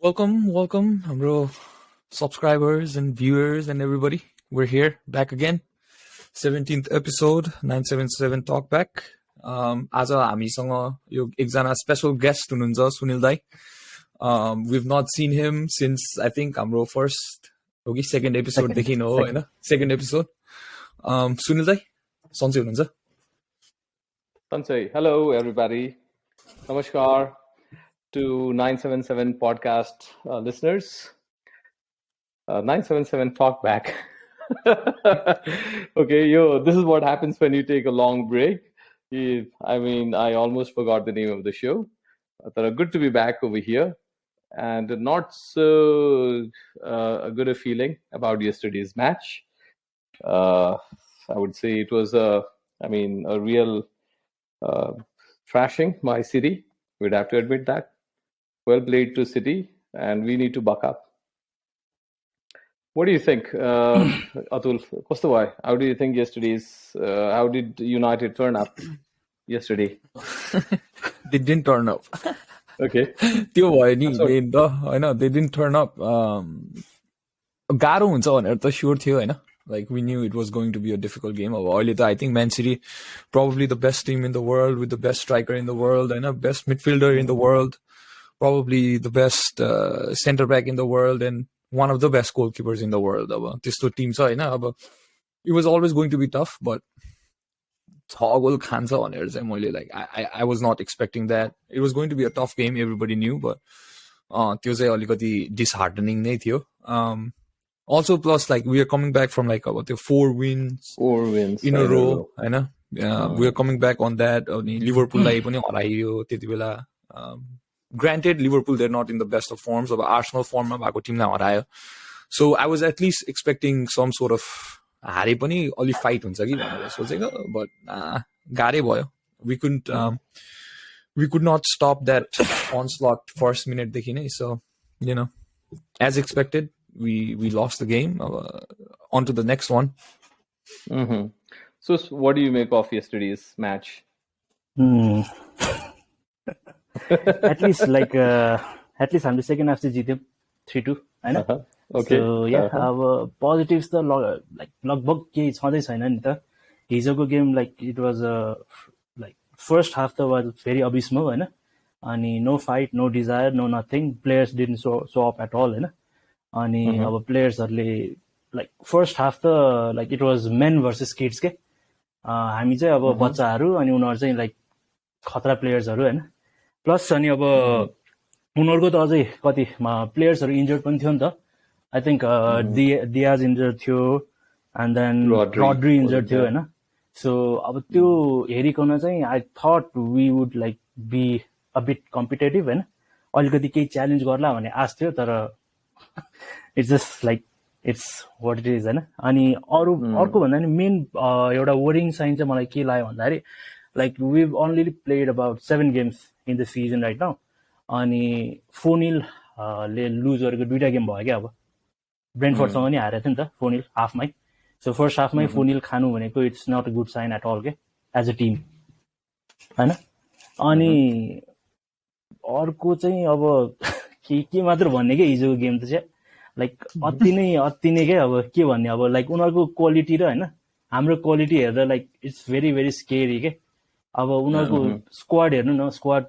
Welcome, bro. Subscribers and viewers and everybody. We're here, back again. 17th episode, 977 Talkback. आज हामीसँग यो एकजना special guest हुनुहुन्छ सुनिल दाई. We've not seen him since I think हाम्रो first हो कि second episode देखि हो हैन. Second episode. सुनिल दाई सन्चै हुनुहुन्छ? Sensei, hello everybody. Namaskar to 977 podcast listeners. 977 Talkback. Okay, this is what happens when you take a long break. I almost forgot the name of the show. Good to be back over here, and not so good a feeling about yesterday's match. I would say it was a real thrashing by City. We'd have to admit that. Well played to City, and we need to buck up. What do you think, Atul? How do you think how did United turn up yesterday? They didn't turn up. Okay. त्यो भयो नि main त हैन, they didn't turn up. गाह्रो हुन्छ भनेर त sure थियो हैन. Like we knew it was going to be a difficult game. I think Man City, probably the best team in the world with the best striker in the world and best midfielder in the world, probably the best center back in the world and one of the best goalkeepers in the world. त्यस्तो team छ हैन. It was always going to be tough, but 6 goal खान्छ भनेर चाहिँ मैले like I was not expecting that. It was going to be a tough game, everybody knew, but त्यो चाहिँ अलिकति disheartening नै थियो. Also, plus, like, we are coming back from like about the 4 wins in a row, हैन. We are coming back on that. Liverpool लाई पनि हराइयो त्यति बेला. Granted, Liverpool, they're not in the best of forms. Arsenal form मा भएको टिमलाई हरायो. So I was at least expecting some sort of हारे पनि अलि fight हुन्छ कि भनेर सोचेको, but गाह्रै भयो. We could not stop that onslaught first minute देखि नै. So, as expected, we lost the game. On to the next one. Mm-hmm. So what do you make of yesterday's match? At least हामीले second half चाहिँ जित्यौं 3-2 हैन. Okay. So yeah, अब positives त लगभग केही छँदै छैन नि त. हिजोको game it was first half त was very abysmal हैन. अनि no fight, no desire, no nothing. Players didn't show up at all हैन. अनि अब प्लेयर्सहरुले फर्स्ट हाफ त it was men versus kids के. हामी चाहिँ अब बच्चाहरु अनि उनीहरु चाहिँ खतरा प्लेयर्सहरु हैन. प्लस अनि अब उनीहरुको त अझै कति प्लेयर्सहरु इन्जर्ड पनि थियो नि त. I think Diaz इन्जर्ड थियो and then Rodri इन्जर्ड थियो हैन. So अब त्यो हेरिकन चाहिँ I thought we would be a bit competitive हैन. अलिकति केही च्यालेन्ज गर्ला भन्ने आश थियो, तर it's just it's what it is हैन. अनि अर्को भन्दा नि मेन एउटा worrying sign चाहिँ मलाई के लाग्यो भन्दाखेरि we've only played about 7 games in the season right now. अनि 4-0 ले लुज गरेको दुईटा गेम भयो क्या. अब ब्रेन्टफोर्डसँग नि हारेको थियो नि त 4-0 हाफमै. सो फर्स्ट हाफमै 4-0 खानु भनेको it's not a good sign at all के एज अ टिम हैन. अनि अर्को चाहिँ अब के मात्र भन्ने के हिजोको गेम त चाहिँ अति नै के अब के भन्ने अब उनीहरुको क्वालिटी र हैन हाम्रो क्वालिटी हेर्दा इट्स भेरी भेरी स्केरी के. अब उनीहरुको स्क्वाड हेर्नु न, स्क्वाड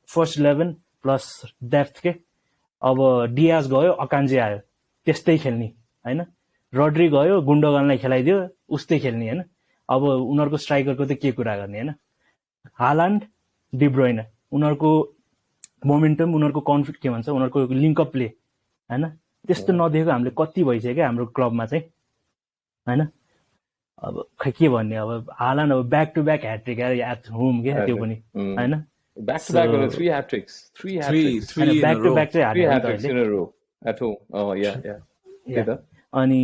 फर्स्ट 11 प्लस डेप्थ के. अब डियाज गयो, अकान्जे आयो, त्यस्तै खेल्ने हैन. रड्री गयो, गुन्डोगानलाई खेलाइदियो, उस्तै खेल्ने हैन. अब उनीहरुको स्ट्राइकरको त के कुरा गर्ने हैन. हालान्ड, डी ब्रुइने, उनीहरुको मोमेन्टम, उनीहरुको कन्फिडेन्स के भन्छ, उनीहरुको लिंक अप प्ले हैन. त्यस्तो नदेखेको हामीले कति भइसक्यो के हाम्रो क्लबमा चाहिँ हैन. अब खै के भन्ने. अब हालान्ड अब back to back hat trick at home के त्यो पनि हैन. Back to back on 3 hat-tricks. 3 hat-tricks. Back to back चाहिँ 3 hat-tricks in a row at home. Oh yeah. अनि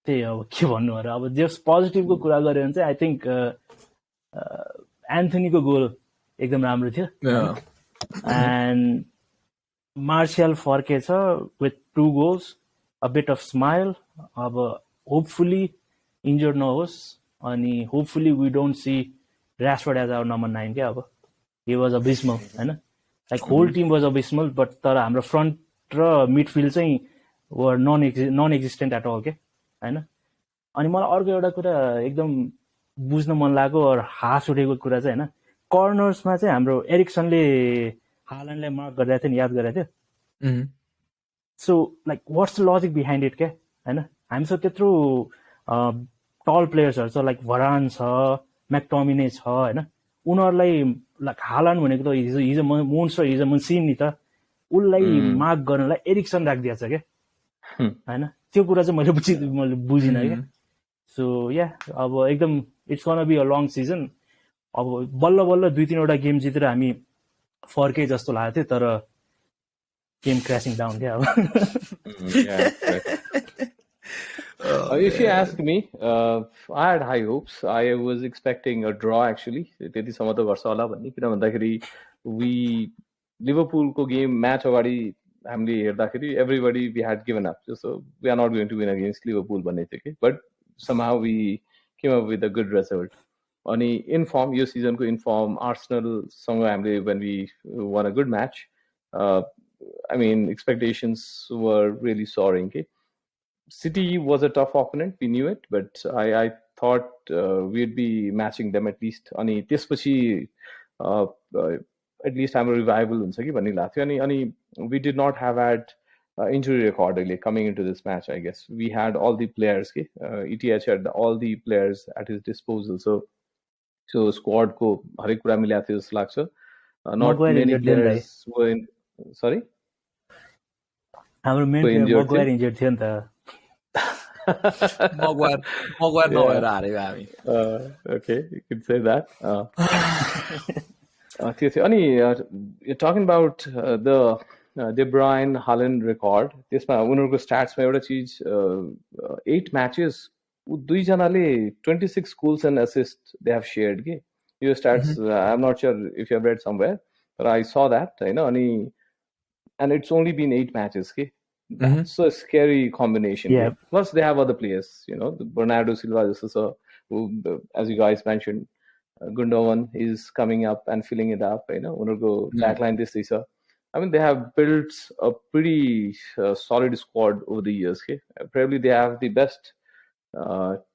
त्यही अब के भन्नु र. अब जस पोजिटिभको कुरा गर्यो भने चाहिँ आई थिंक एन्थनीको गोल एकदम राम्रो थियो. एन्ड मार्सियल फर्केछ with 2 goals, a bit of smile. अब होपफुली इन्जर्ड नहोस् अनि hopefully we don't see Rashford as our number 9 के. अब he was abysmal हैन. Like whole team was abysmal but तर हाम्रो फ्रन्ट र मिडफिल्ड चाहिँ were non existent at all के होइन अनि मलाई अर्को एउटा कुरा एकदम बुझ्न मन लागेको हाँस उठेको कुरा चाहिँ होइन कर्नर्समा चाहिँ हाम्रो एरिक्सनले हाल्यान्डलाई मार्क गरिरहेको थियो नि याद गरिरहेको थियो so like what's the logic behind it क्या होइन हामीसँग त्यत्रो टल प्लेयर्सहरू छ लाइक भरान छ म्याक्टोमिने छ होइन उनीहरूलाई लाइक हाल्यान्ड भनेको त हिज मोन्स्टर हिज मसिन नि त उसलाई मार्क गर्नलाई एरिक्सन राखिदिएको छ क्या होइन त्यो कुरा चाहिँ मैले बुझिनँ क्या सो या अब एकदम it's gonna be a long season अब बल्ल बल्ल 2-3वटा गेम जितेर हामी फर्के जस्तो लागेको थियो तर गेम क्रासिङ डाउन क्या अब if you ask me, I had high hopes. I was expecting a draw actually. त्यतिसम्म त गर्छ होला भन्ने किन भन्दाखेरि लिभरपुलको गेम म्याच अगाडि हामीले हेर्दाखेरि everybody we had given up so we are not going to win against Liverpool भन्ने थियो कि but somehow we came up with a good result. अनि इनफर्म यो सिजनको इनफर्म आर्सेनलसँग हामीले when we won a good match, I mean expectations were really soaring. Okay? City was a tough opponent, we knew it, but I thought we'd be matching them at least. अनि त्यसपछि at least हाम्रो revival हुन्छ कि भन्ने लाग्थ्यो अनि we did not have had injury record really coming into this match. I guess we had all the players. Okay? ETH had all the players at his disposal. So squad को हरेक कुरा मिलाएको थियो जस्तो लाग्छ. Not many players were in. Sorry. हाम्रो main player Maguire injured थियो नि त. मगवायर नभएर हारेको हामी. Okay, you could say that. त्यो थियो अनि you're talking about the De Bruyne Haaland record. त्यसमा उनीहरूको स्ट्याट्समा एउटा चिज 8 म्याचेस दुईजनाले 26 goals and assists they have shared के यो stats I'm not sure if you have read somewhere but I saw that होइन अनि and it's only been 8 matches के that's a scary combination. Yeah. Plus they have other players, you know, Bernardo Silva जस्तो who as you guys mentioned Gundogan is coming up and filling it up, you know, उनीहरूको backline त्यस्तै छ. I mean, they have built a pretty solid squad over the years. Okay? Probably they have the best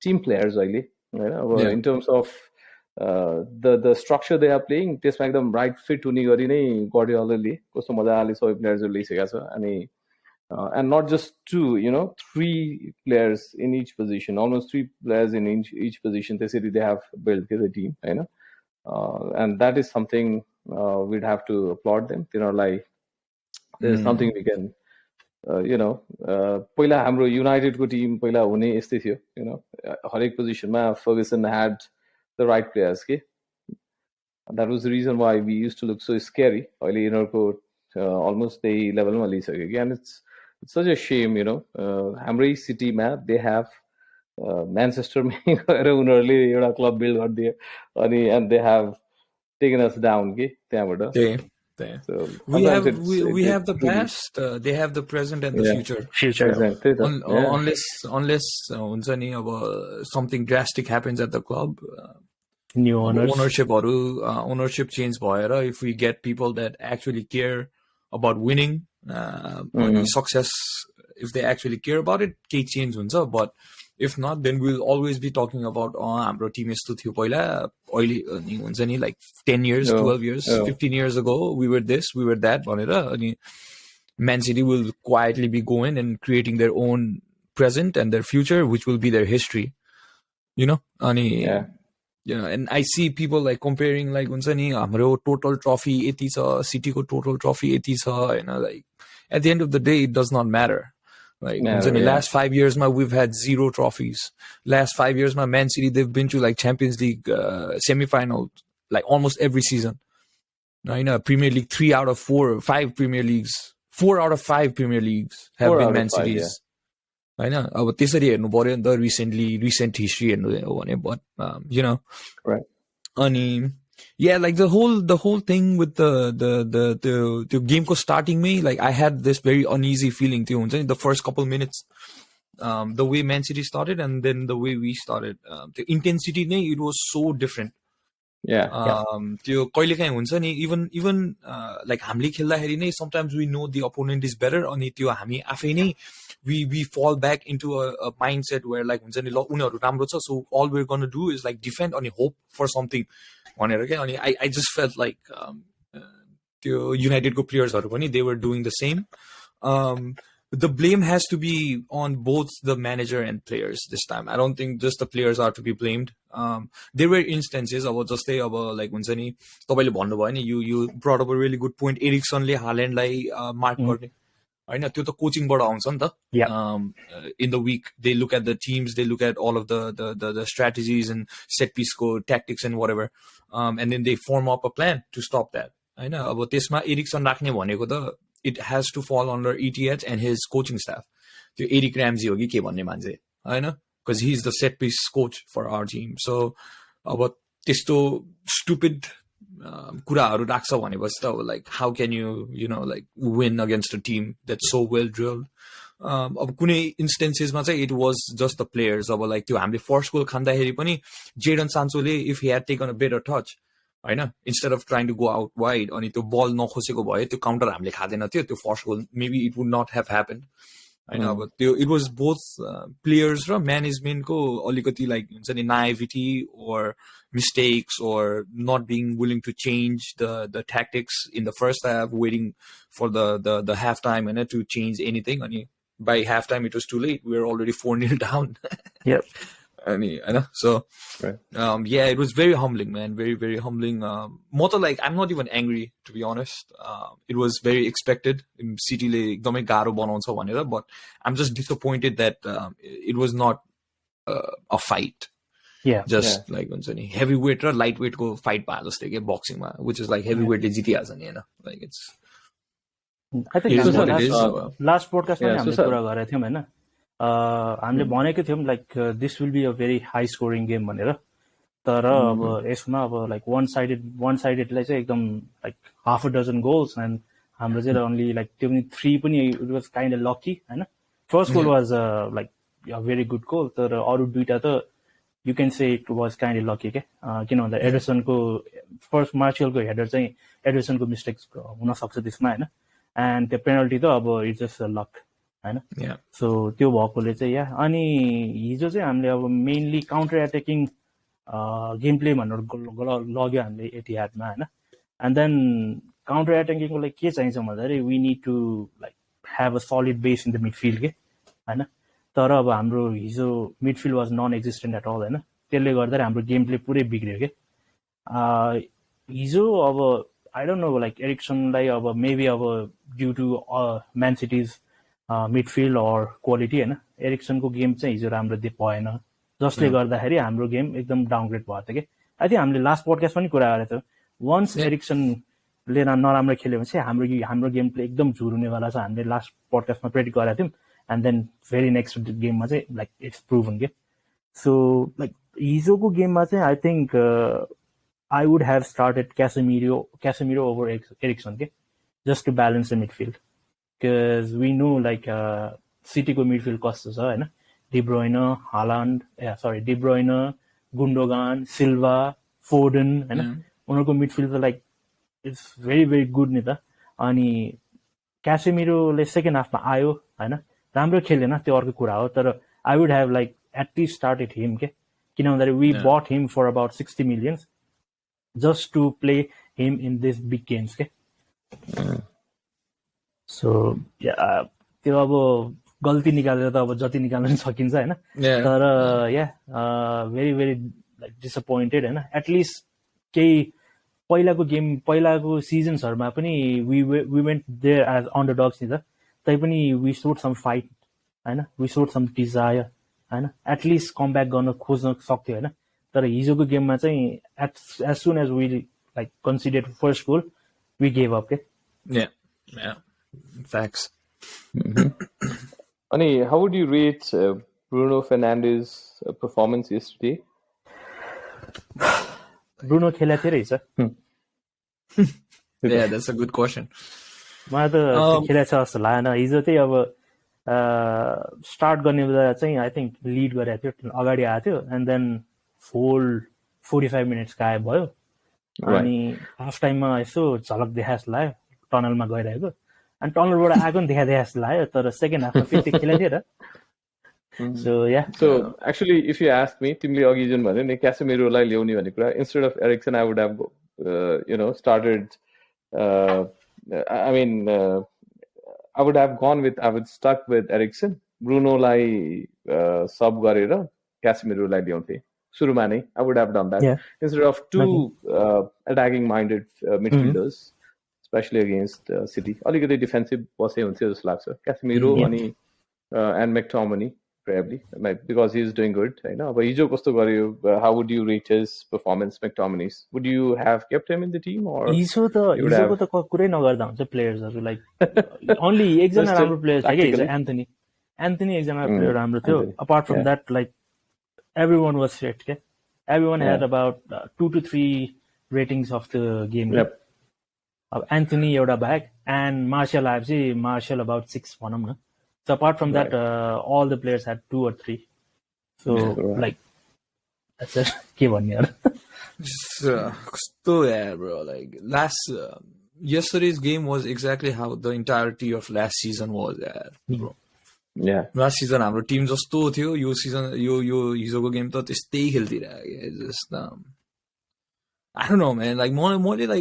team players, really. You know? Yeah. In terms of the structure they are playing, just make them right fit to Guardiola. Kosto madale so players and not just two, you know, 3 players in each position, almost 3 players in each position. They have built the team, you know, and that is something we'd have to applaud them. You know, like there's something we can, you know, पहिला हाम्रो युनाइटेडको team पहिला हुने यस्तै थियो, you know, हरेक पोजिसनमा Ferguson had the right players. Okay, that was the reason why we used to look so scary. अहिले यिनीहरूको almost त्यही लेभलमा लिइसक्यो and it's such a shame, you know. हाम्रै सिटीमा they have म्यानचेस्टरमै गएर उनीहरूले एउटा क्लब बिल्ड गरिदियो अनि and they have taken us down के त्यहाँबाट. So we have the past, they have the present and the future. Exactly. Unless हुन्छ नि अब something drastic happens at the club, new owners, ownership change भएर if we get people that actually care about winning, success, if they actually care about it, केही change हुन्छ. But if not, then we'll always be talking about हाम्रो team यस्तो थियो पहिला अहिले हुन्छ नि like 10 years, 12 years, 15 years ago we were this, we were that भनेर अनि Man City will quietly be going and creating their own present and their future, which will be their history, you know. अनि you know, and I see people like comparing like हुन्छ नि हाम्रो total trophy यति छ, City को total trophy यति छ, you know, like at the end of the day it does not matter. Like in the last 5 years, we've had 0 trophies. Last 5 years, Man City, they've been to like Champions League semi-final, like almost every season. Now, you know, Premier League 3 out of 4, 5 Premier Leagues, 4 out of 5 Premier Leagues have been Man City's. I know. But this is the recent history, but you know, right? Yeah, like the whole thing with the game ko starting me, like I had this very uneasy feeling too. The first couple minutes, the way Man City started and then the way we started, the intensity, it was so different. Yeah. त्यो कहिलेकाहीँ हुन्छ नि even like हामीले खेल्दाखेरि नै sometimes we know the opponent is better अनि त्यो हामी आफै नै we fall back into a mind set where like हुन्छ नि ल उनीहरू राम्रो छ so all we're gonna do is like defend अनि होप फर समथिङ भनेर क्या अनि आई जस्ट फेल्ट लाइक त्यो युनाइटेडको प्लेयर्सहरू पनि they were doing the same the blame has to be on both the manager and players this time. I don't think just the players are to be blamed. There were instances of just like हुन्छ नि तपाईले भन्नुभयो नि you brought up a really good point. Erikson ले Haaland लाई mark गर्ने हैन त्यो त कोचिङबाट आउँछ नि त. In the week they look at the teams, they look at all of the strategies and set piece को tactics and whatever, and then they form up a plan to stop that. हैन अब त्यसमा Erikson राख्ने भनेको त it has to fall under ETH and his coaching staff. त्यो Eric Ramsey हो कि के भन्ने मान्छे हैन because he is the set piece coach for our team. So अब त्यस्तो stupid कुराहरू राख्छ भनेपछि त like how can you know like win against a team that's so well drilled. अब कुनै इन्स्टेन्सेसमा चाहिँ it was just the players. अब like त्यो हामीले फर्स्ट गोल खाँदाखेरि पनि Jadon सान्चोले if he had taken a better touch हैन instead of trying to go out wide अनि त्यो बल नखोसेको भए त्यो काउन्टर हामीले खादैन थियो त्यो first goal maybe it would not have happened हैन अब त्यो it was both players र म्यानेजमेन्टको अलिकति लाइक हुन्छ नि naivety or mistakes or not being willing to change the tactics in the first half, waiting for the half time and to change anything. And by half time it was too late. We were already 4-0 down. Yep. I know. So right. Yeah, it was very humbling, man. Very, very humbling. More like I'm not even angry, to be honest. It was very expected. City le ekdamai garo banaउँछ भनेर, but I'm just disappointed that it was not a fight. Yeah. Just like हुन्छ नि heavyweight र lightweight को fight भए जस्तै के boxing मा, which is like heavyweight ले जितिहाल्छ नि हैन. Like it's I think it is what it is. last podcast मा हामीले कुरा गरेका थियौं हैन. हामीले भनेको थियौं like this will be a very high scoring game भनेर. तर अब यसमा अब like one sided लाई चाहिँ एकदम like half a dozen goals and हाम्रो चाहिँ only like त्यो पनि 3 पनि it was kind of lucky हैन. First goal was like a very good goal तर अरु दुईटा त you can say it was kind of lucky के किन भन्दा एडरसन को फर्स्ट मार्शियल को हेडर चाहिँ एडरसन को मिस्टेक्स हुन सक्छ त्यसमा हैन एन्ड त्यो पेनल्टी त अब इट्स जस्ट लक हैन सो त्यो भएकोले चाहिँ या अनि हिजो चाहिँ हामीले अब mainly counter attacking game play भनेर लग्यो हामीले एटिहादमा हैन एन्ड देन काउन्टर अट्याकिङको लागि के चाहिन्छ भन्दाखेरि we need to like have a solid base in the midfield के हैन तर अब हाम्रो हिजो midfield was non existent at all हैन त्यसले गर्दा हाम्रो गेम प्ले पुरै बिग्रियो के हिजो अब आई डोन्ट नो लाइक एरिक्सनलाई अब मेबी अब due to Man City's midfield or quality हैन एरिक्सनको गेम चाहिँ हिजो राम्रो भएन जसले गर्दाखेरि हाम्रो गेम एकदम डाउनग्रेड भएको थियो के आई थिंक हामीले लास्ट पोडकास्ट पनि कुरा गरेको थियौँ वन्स एरिक्सनले नराम्रो खेल्यो भने चाहिँ हाम्रो गेम प्ले एकदम झुरुनेवाला छ हामीले लास्ट पोडकास्टमा प्रेडिक्ट गरेको थियौँ and then very next game ma chai like it's proven ke so like hijo ko game ma chai I think I would have started Casemiro over Erikson ke just to balance the midfield because we know like City ko midfield cost cha haina De Bruyne Gundogan Silva Foden haina unharko midfield like it's very very good ni ta ani Casemiro le second half ma आयो हैन राम्रो खेलेन त्यो अर्को कुरा हो तर I would have like at least started him के किन भन्दाखेरि we bought him for about 60 million just to play him in this big games के सो त्यो अब गल्ती निकालेर त अब जति निकाल्न सकिन्छ हैन तर या भेरी भेरी लाइक डिसअपोइन्टेड हैन एट लिस्ट केही पहिलाको सिजन्सहरुमा पनि we went there as underdogs नि त तै पनि वी शोड सम फाइट हैन वी शोड सम डिजायर हैन एट लिस्ट कम ब्याक गर्न खोज्न सक्थ्यो हैन तर हिजोको गेममा चाहिँ as soon as we like considered first goal we gave up के या फ्याक्ट्स अनि how would you rate Bruno Fernandes performance yesterday Bruno खेलेको थियो रहेछ Yeah, that's a good question. मलाई त खेलेको छ जस्तो लागेन हिजो चाहिँ अब स्टार्ट गर्ने बेला चाहिँ आई थिंक लिड गरेको थियो अगाडि आएको थियो एन्ड देन होल 45 minutes गायब भयो अनि हाफ टाइममा यसो झलक देखा जस्तो लाग्यो टनलमा गइरहेको अनि टनलबाट आएको नि देखा जस्तो लाग्यो तर सेकेन्ड हाफमा फेरि त्यो खेलेको थियो र so yeah So actually, if you ask me, तिमीले अघि जुन भन्यो नि क्यासेमिरोलाई ल्याउने भन्ने कुरा, instead of Eriksen, I would have started. I mean, I would stuck with Eriksen. Brunoलाई sub गरेर क्यासेमिरोलाई ल्याउँथे सुरुमा नै. I would have done that Yeah. instead of two attacking minded midfielders, especially against City. अलिकति डिफेन्सिभ बसे हुन्थ्यो जस्तो लाग्छ. क्यासेमिरो अनि and McTominay probably because he's doing good. I know. But हिजो कस्तो गर्यो? How would you rate his performance, McTominay's? Would you have kept him in the team or? हिजोको त कुरै नगर्दा हुन्छ प्लेयर्सहरु लाइक ओन्ली एकजना राम्रो प्लेयर थियो के एन्थनी एकजना प्लेयर राम्रो थियो apart from that like everyone was fit के everyone had about 2 to 3 ratings of the game. Yep. अब एन्थनी एउटा ब्याक एन्ड मार्शल आएपछि मार्शल अबाउट 6 भनौँ न. So apart from that, all the players had 2 or 3. So like that's it. के भन्ने यार. So yeah, bro. Like yesterday's game was exactly how the entirety of last season was, bro. Yeah. Last season हाम्रो team जस्तो थियो यो season यो हिजोको game त त्यस्तै खेल्दिरहेको just I don't know, man. Like,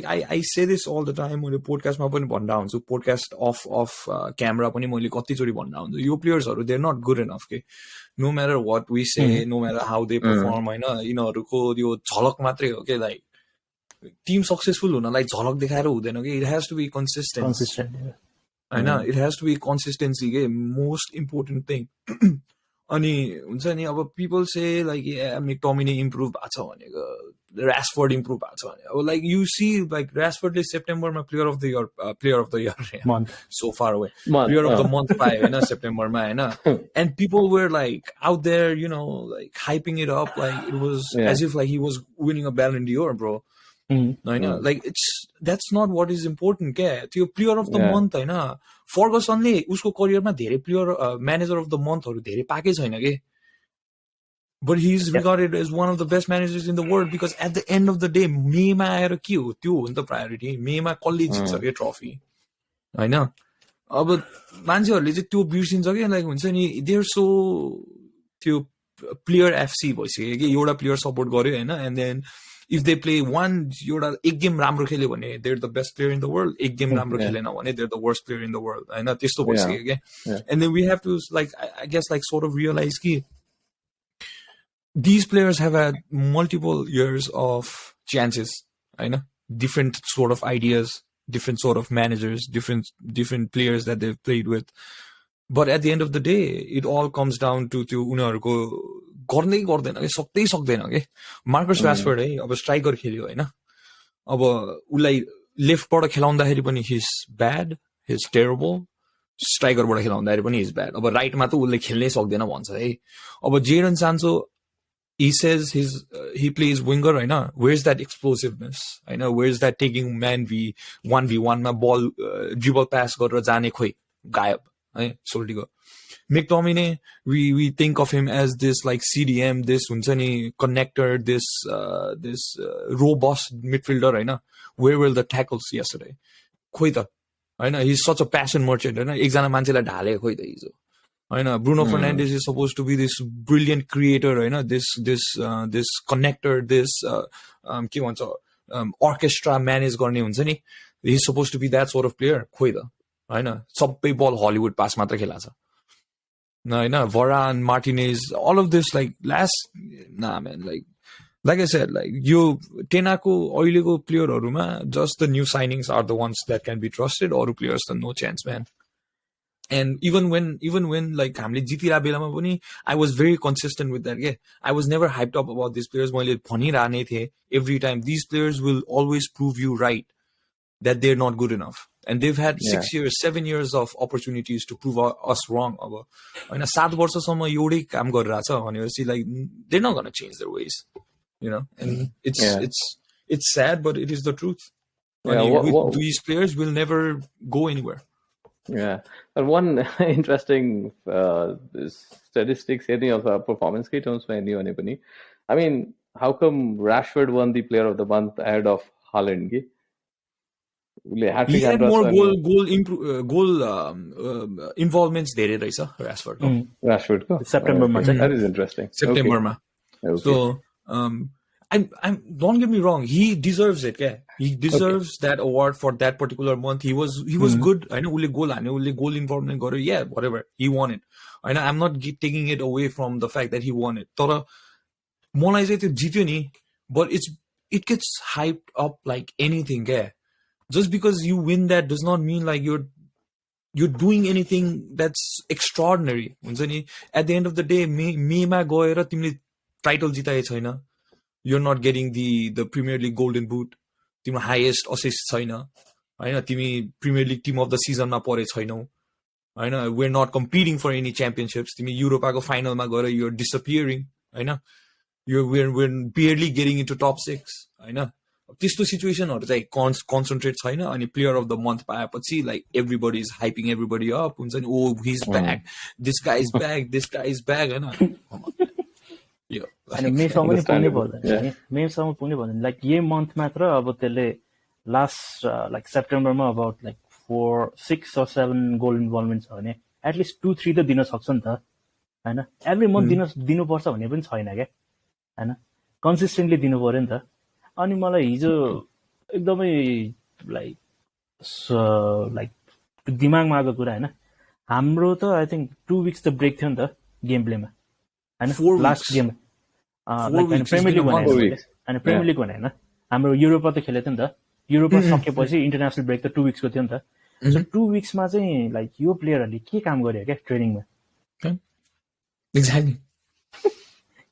I say this all the time. मैले पोडकास्टमा पनि भन्दा हुन्छु पोडकास्ट अफ क्यामेरा पनि मैले कतिचोटि भन्दा हुन्छु यो प्लेयर्सहरू they are not good enough के no matter what we say no matter how they perform होइन यिनीहरूको यो झलक मात्रै हो कि लाइक टिम सक्सेसफुल हुनलाई झलक देखाएर हुँदैन कि it has to be consistent होइन it has to be consistency के मोस्ट इम्पोर्टेन्ट थिङ अनि हुन्छ नि अब people say like McTominay improve भएको छ भनेको ऱ्यासफोर्ड इम्प्रुभ भएको छ भने अब लाइक यु सी लाइक ऱ्यासफोर्डले सेप्टेम्बरमा player of the year so far away player of the month पायो होइन सेप्टेम्बरमा होइन and people were like out there like hyping it up like it was as if like he was winning a Ballon d'Or bro होइन like that's not what is important क्या त्यो player of the month होइन फर्गसनले उसको करियरमा धेरै player manager of the मन्थहरू धेरै पाएकै छैन कि but he's regarded as one of the best managers in the world because at the end of the day मेमा आएर के हो त्यो हो नि त प्रायोरिटी मेमा कसले जित्छ के ट्रफी होइन अब मान्छेहरूले चाहिँ त्यो बिर्सिन्छ कि लाइक हुन्छ नि देयर सो त्यो प्लेयर एफसी भइसक्यो कि एउटा प्लेयर सपोर्ट गर्यो होइन and then if they play एउटा एक गेम राम्रो खेल्यो भने they're the best player in the world एक गेम राम्रो खेलेन भने they're the worst player in the world होइन त्यस्तो भइसक्यो क्या and then we have to like I guess like sort of realize कि these players have had multiple years of chances, I know, different sort of ideas, different sort of managers, different players that they've played with. But at the end of the day, it all comes down to उनीहरूको गर्नै गर्दैन कि सक्दै सक्दैन कि Marcus Rashford है अब striker खेल्यो होइन अब उसलाई लेफ्टबाट खेलाउँदाखेरि पनि हिज ब्याड हिज टेरेबल स्ट्राइकरबाट खेलाउँदाखेरि पनि हिज ब्याड अब राइटमा त उसले खेल्नै सक्दैन भन्छ है अब Jadon सान्चो he says he plays winger right now. Where's that explosiveness? I know where's that taking man 1v1 ma ball dribble pass garera jane khoi gayab hai soldi go McTominay we think of him as this like CDM this huncha ni connector this robust midfielder right now where were the tackles yesterday khoi ta right now he's such a passion merchant right now ekjana manchela dhale khoi ta hijo I know Bruno Fernandes is supposed to be this brilliant creator, right? This connector, this के भन्छ orchestra manage गर्ने हुन्छ नि. He's supposed to be that sort of player. खोइ त, होइन सबै बल Hollywood pass मात्र खेला छ. होइन Varane, Martinez, all of this like man, like I said, like यो टेनाको अहिलेको प्लेयरहरुमा just the new signings are the ones that can be trusted. अरु players त no chance, man. And even when like हामीले जितिरा बेलामा पनि I was very consistent with that. Yeah, I was never hyped up about these players. मैले भनिरहने थिए every time these players will always prove you right that they're not good enough. And they've had 6 years, 7 years of opportunities to prove us wrong. अब हैन 7 वर्षसम्म एउटै काम गरिरहेछ भनेपछि like they're not going to change their ways, you know. And it's sad, but it is the truth. These players will never go anywhere. Yeah, and one interesting statistics any of our performance key terms for anyone. I mean, how come Rashford won the Player of the Month ahead of Haaland के उसले He hat-trick had हान्ड्रा more छ goal involvements धेरै रहेछ Rashford को राशफोर्डको सेप्टेम्बरमा चाहिँ That is interesting. September. Okay. So I'm don't get me wrong, he deserves it. Yeah, he deserves that award for that particular month. He was good. I know only goal involvement got it. Yeah, whatever, he won it. I know I'm not taking it away from the fact that he won it. तर मलाई चाहिँ त्यो जित्यो नि, but it gets hyped up like anything. Yeah, just because you win that does not mean like you're doing anything that's extraordinary. हुन्छ नि, at the end of the day मेमा गएर तिमीले टाइटल जिताए छैन. You're not getting the Premier League Golden Boot. तिम्रो highest assist छैन हैन, तिमी Premier League Team of the Season मा परे छैनौ हैन. We're not competing for any championships. तिमी युरोपाको फाइनलमा गएर you're disappearing हैन. We're barely getting into top 6 हैन. त्यस्तो सिचुएसनहरु चाहिँ कन्सन्ट्रेट छैन. अनि प्लेयर अफ द मन्थ पाएपछि like everybody is hyping everybody up. हुन्छ नि, oh he's back, this guy is back हैन. अनि मेसम्म पनि पुग्नै पर्दैन लाइक यही मन्थ मात्र अब त्यसले लास्ट लाइक सेप्टेम्बरमा about like 6 or 7 goal involvement छ भने एटलिस्ट 2-3 त दिन सक्छ नि त हैन. एभ्री मन्थ दिनुपर्छ भन्ने पनि छैन क्या हैन, कन्सिस्टेन्टली दिनु पर्यो नि त. अनि मलाई हिजो एकदमै लाइक दिमागमा आएको कुरा हैन, हाम्रो त आई थिङ्क 2 weeks त ब्रेक थियो नि त गेम प्लेमा हैन. लास्ट गेम प्रिमियर लिग भने होइन, हाम्रो युरोपमा त खेलेको थियो नि त. युरोपमा सकेपछि इन्टरनेसनल ब्रेक त 2 weeks को थियो नि त. सो 2 weeks मा चाहिँ लाइक यो प्लेयरहरूले के काम गर्यो क्या ट्रेनिङमा, Exactly.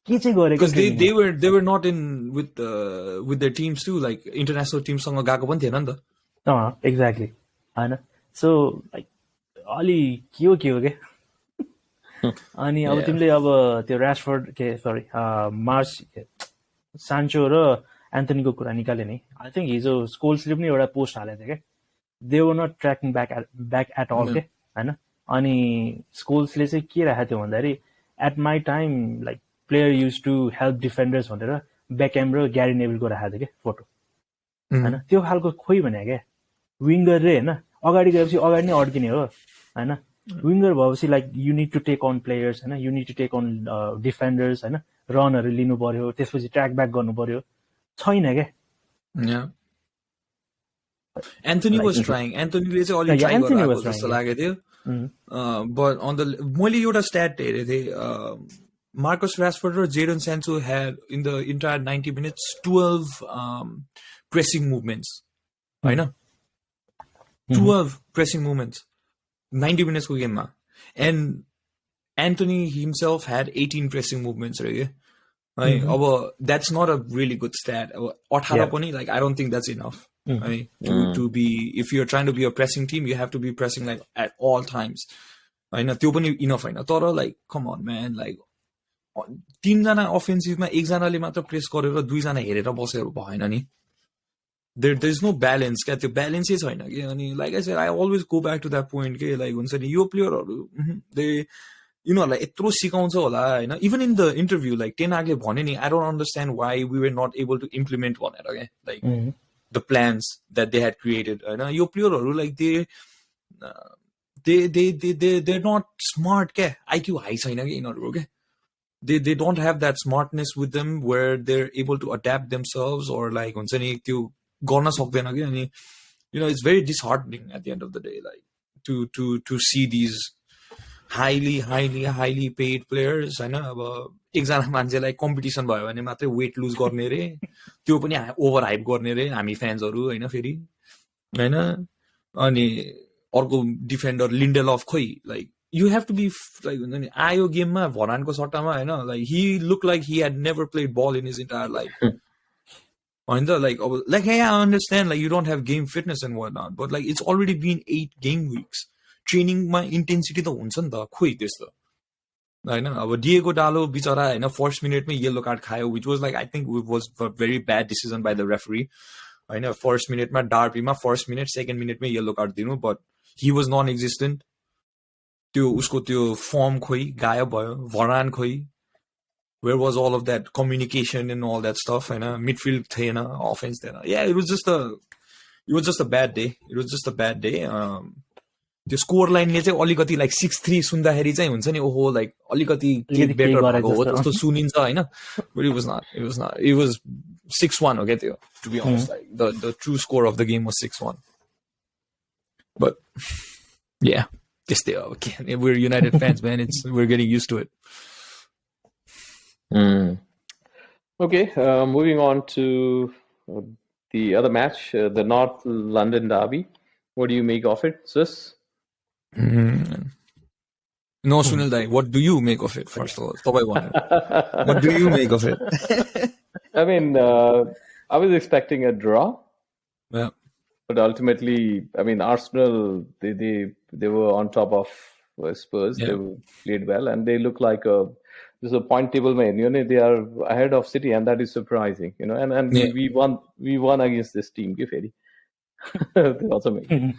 के चाहिँ गरेको, Because they were not in with their teams too, like international teams सँग गएको पनि थिएन नि त. एक्ज्याक्टली हैन. सो लाइक अलि के हो क्या. अनि अब तिमीले अब त्यो ऱ्याशफोर्ड मार्च सान्चो र एन्थनीको कुरा निकाल्यो नि. आई थिङ्क हिजो स्कोल्सले पनि एउटा पोस्ट हालेको थियो क्या, they were not tracking back at all के होइन. अनि स्कोल्सले चाहिँ के राखेको थियो भन्दाखेरि at my time like player use to help defenders भनेर बेकएम र ग्यारी नेभिलको राखेको थियो क्या फोटो होइन. त्यो खालको खोइ भने क्या विङ्गर रे होइन, अगाडि गएपछि अगाडि नै अड्किने हो होइन. विङ्गर भएपछि like you need to take on players होइन, you need to take on defenders होइन, रनहरू लिनु पर्यो, त्यसपछि ट्र्याक ब्याक गर्नु पर्यो, छैन क्या. एन्थनी वाज ट्राइङ, एन्थनीले चाहिँ अलि ट्राई गरेको जस्तो लागेको थियो. बट अन द मैले एउटा स्ट्याट हेरेको थिएँ, मार्कस ऱ्याशफोर्ड र Jadon Sancho had in the entire 90 minutes 12 pressing movements होइन, 12 प्रेसिङ मुभमेन्ट्स 90 minutes को गेममा. And Anthony himself had 18 pressing movements रह्यो है. अब that's not a really good stat. अब 18 पनि like I don't think that's enough to be, if you're trying to be a pressing team, you have to be pressing like at all times हैन. त्यो पनि enough हैन. तर like com on man, like 3 जना अफेन्सिभमा 1 जनाले मात्र press गरेर 2 जना हेरेर बसेर भएन नि. there is no balance क्या, त्यो ब्यालेन्सै छैन कि. अनि like I said I always go back to that point के, लाइक हुन्छ नि यो प्लेयरहरू यिनीहरूलाई यत्रो सिकाउँछ होला होइन. Even in the interview like टेनागले भन्यो नि, I don't understand why we were not able to implement भनेर क्या, like the plans that they had created. Your player like they're not smart. IQ high okay. They don't have that smartness with them where they're able to adapt themselves or like it's very disheartening at the end of the day, like to see these highly paid players हैन. अब एकजना मान्छेलाई competition भयो भने मात्रै weight loose गर्ने रे, त्यो पनि ओभर हाइप गर्ने रे हामी फ्यान्सहरू हैन फेरि हैन. अनि अर्को डिफेन्डर लिन्डेलफ खोइ, like you have to be like हुन्छ नि, आयो गेममा भरानको सट्टामा हैन, like he look like he had never played ball in his entire life होइन त. लाइक अब like I understand like you don't have game fitness and what not, but like it's already been 8 game weeks. ट्रेनिङमा intensity त हुन्छ नि त, खोइ त्यस्तो होइन. अब डिएगो डालो बिचरा होइन, फर्स्ट मिनटमै येलो कार्ड खायो, which was like I think was a very bad decision by the referee होइन. फर्स्ट मिनटमा डार्बीमा फर्स्ट मिनट सेकेन्ड मिनटमै येलो कार्ड दिनु, but he was non existent. त्यो उसको त्यो फर्म खोइ गायब भयो. भरान खोइ where was all of that communication and all that stuff? And midfield थिएन, offense थिएन. Yeah, it was just a bad day. It was just a bad day. त्यो स्कोर लाइनले चाहिँ अलिकति लाइक 6-3 सुन्दाखेरि चाहिँ हुन्छ नि ओहो लाइक अलिकति बेटर भएको हो जस्तो सुनिन्छ हैन, but it was not. It was 6-1 हो क्या त्यो, to be honest. Like the true score of the game was 6-1. But yeah, त्यस्तै हो. We're United fans, man. We're getting used to it. Okay, moving on to the other match, the North London Derby. What do you make of it, Sis? No, Sunil Dai, what do you make of it, first of all? What do you make of it? I mean, I was expecting a draw. Yeah. But ultimately, I mean, Arsenal, they were on top of Spurs. Yeah. They played well, and they look like just a point table man. You know, they are ahead of City, and that is surprising. You know, and yeah. we won against this team. They also made.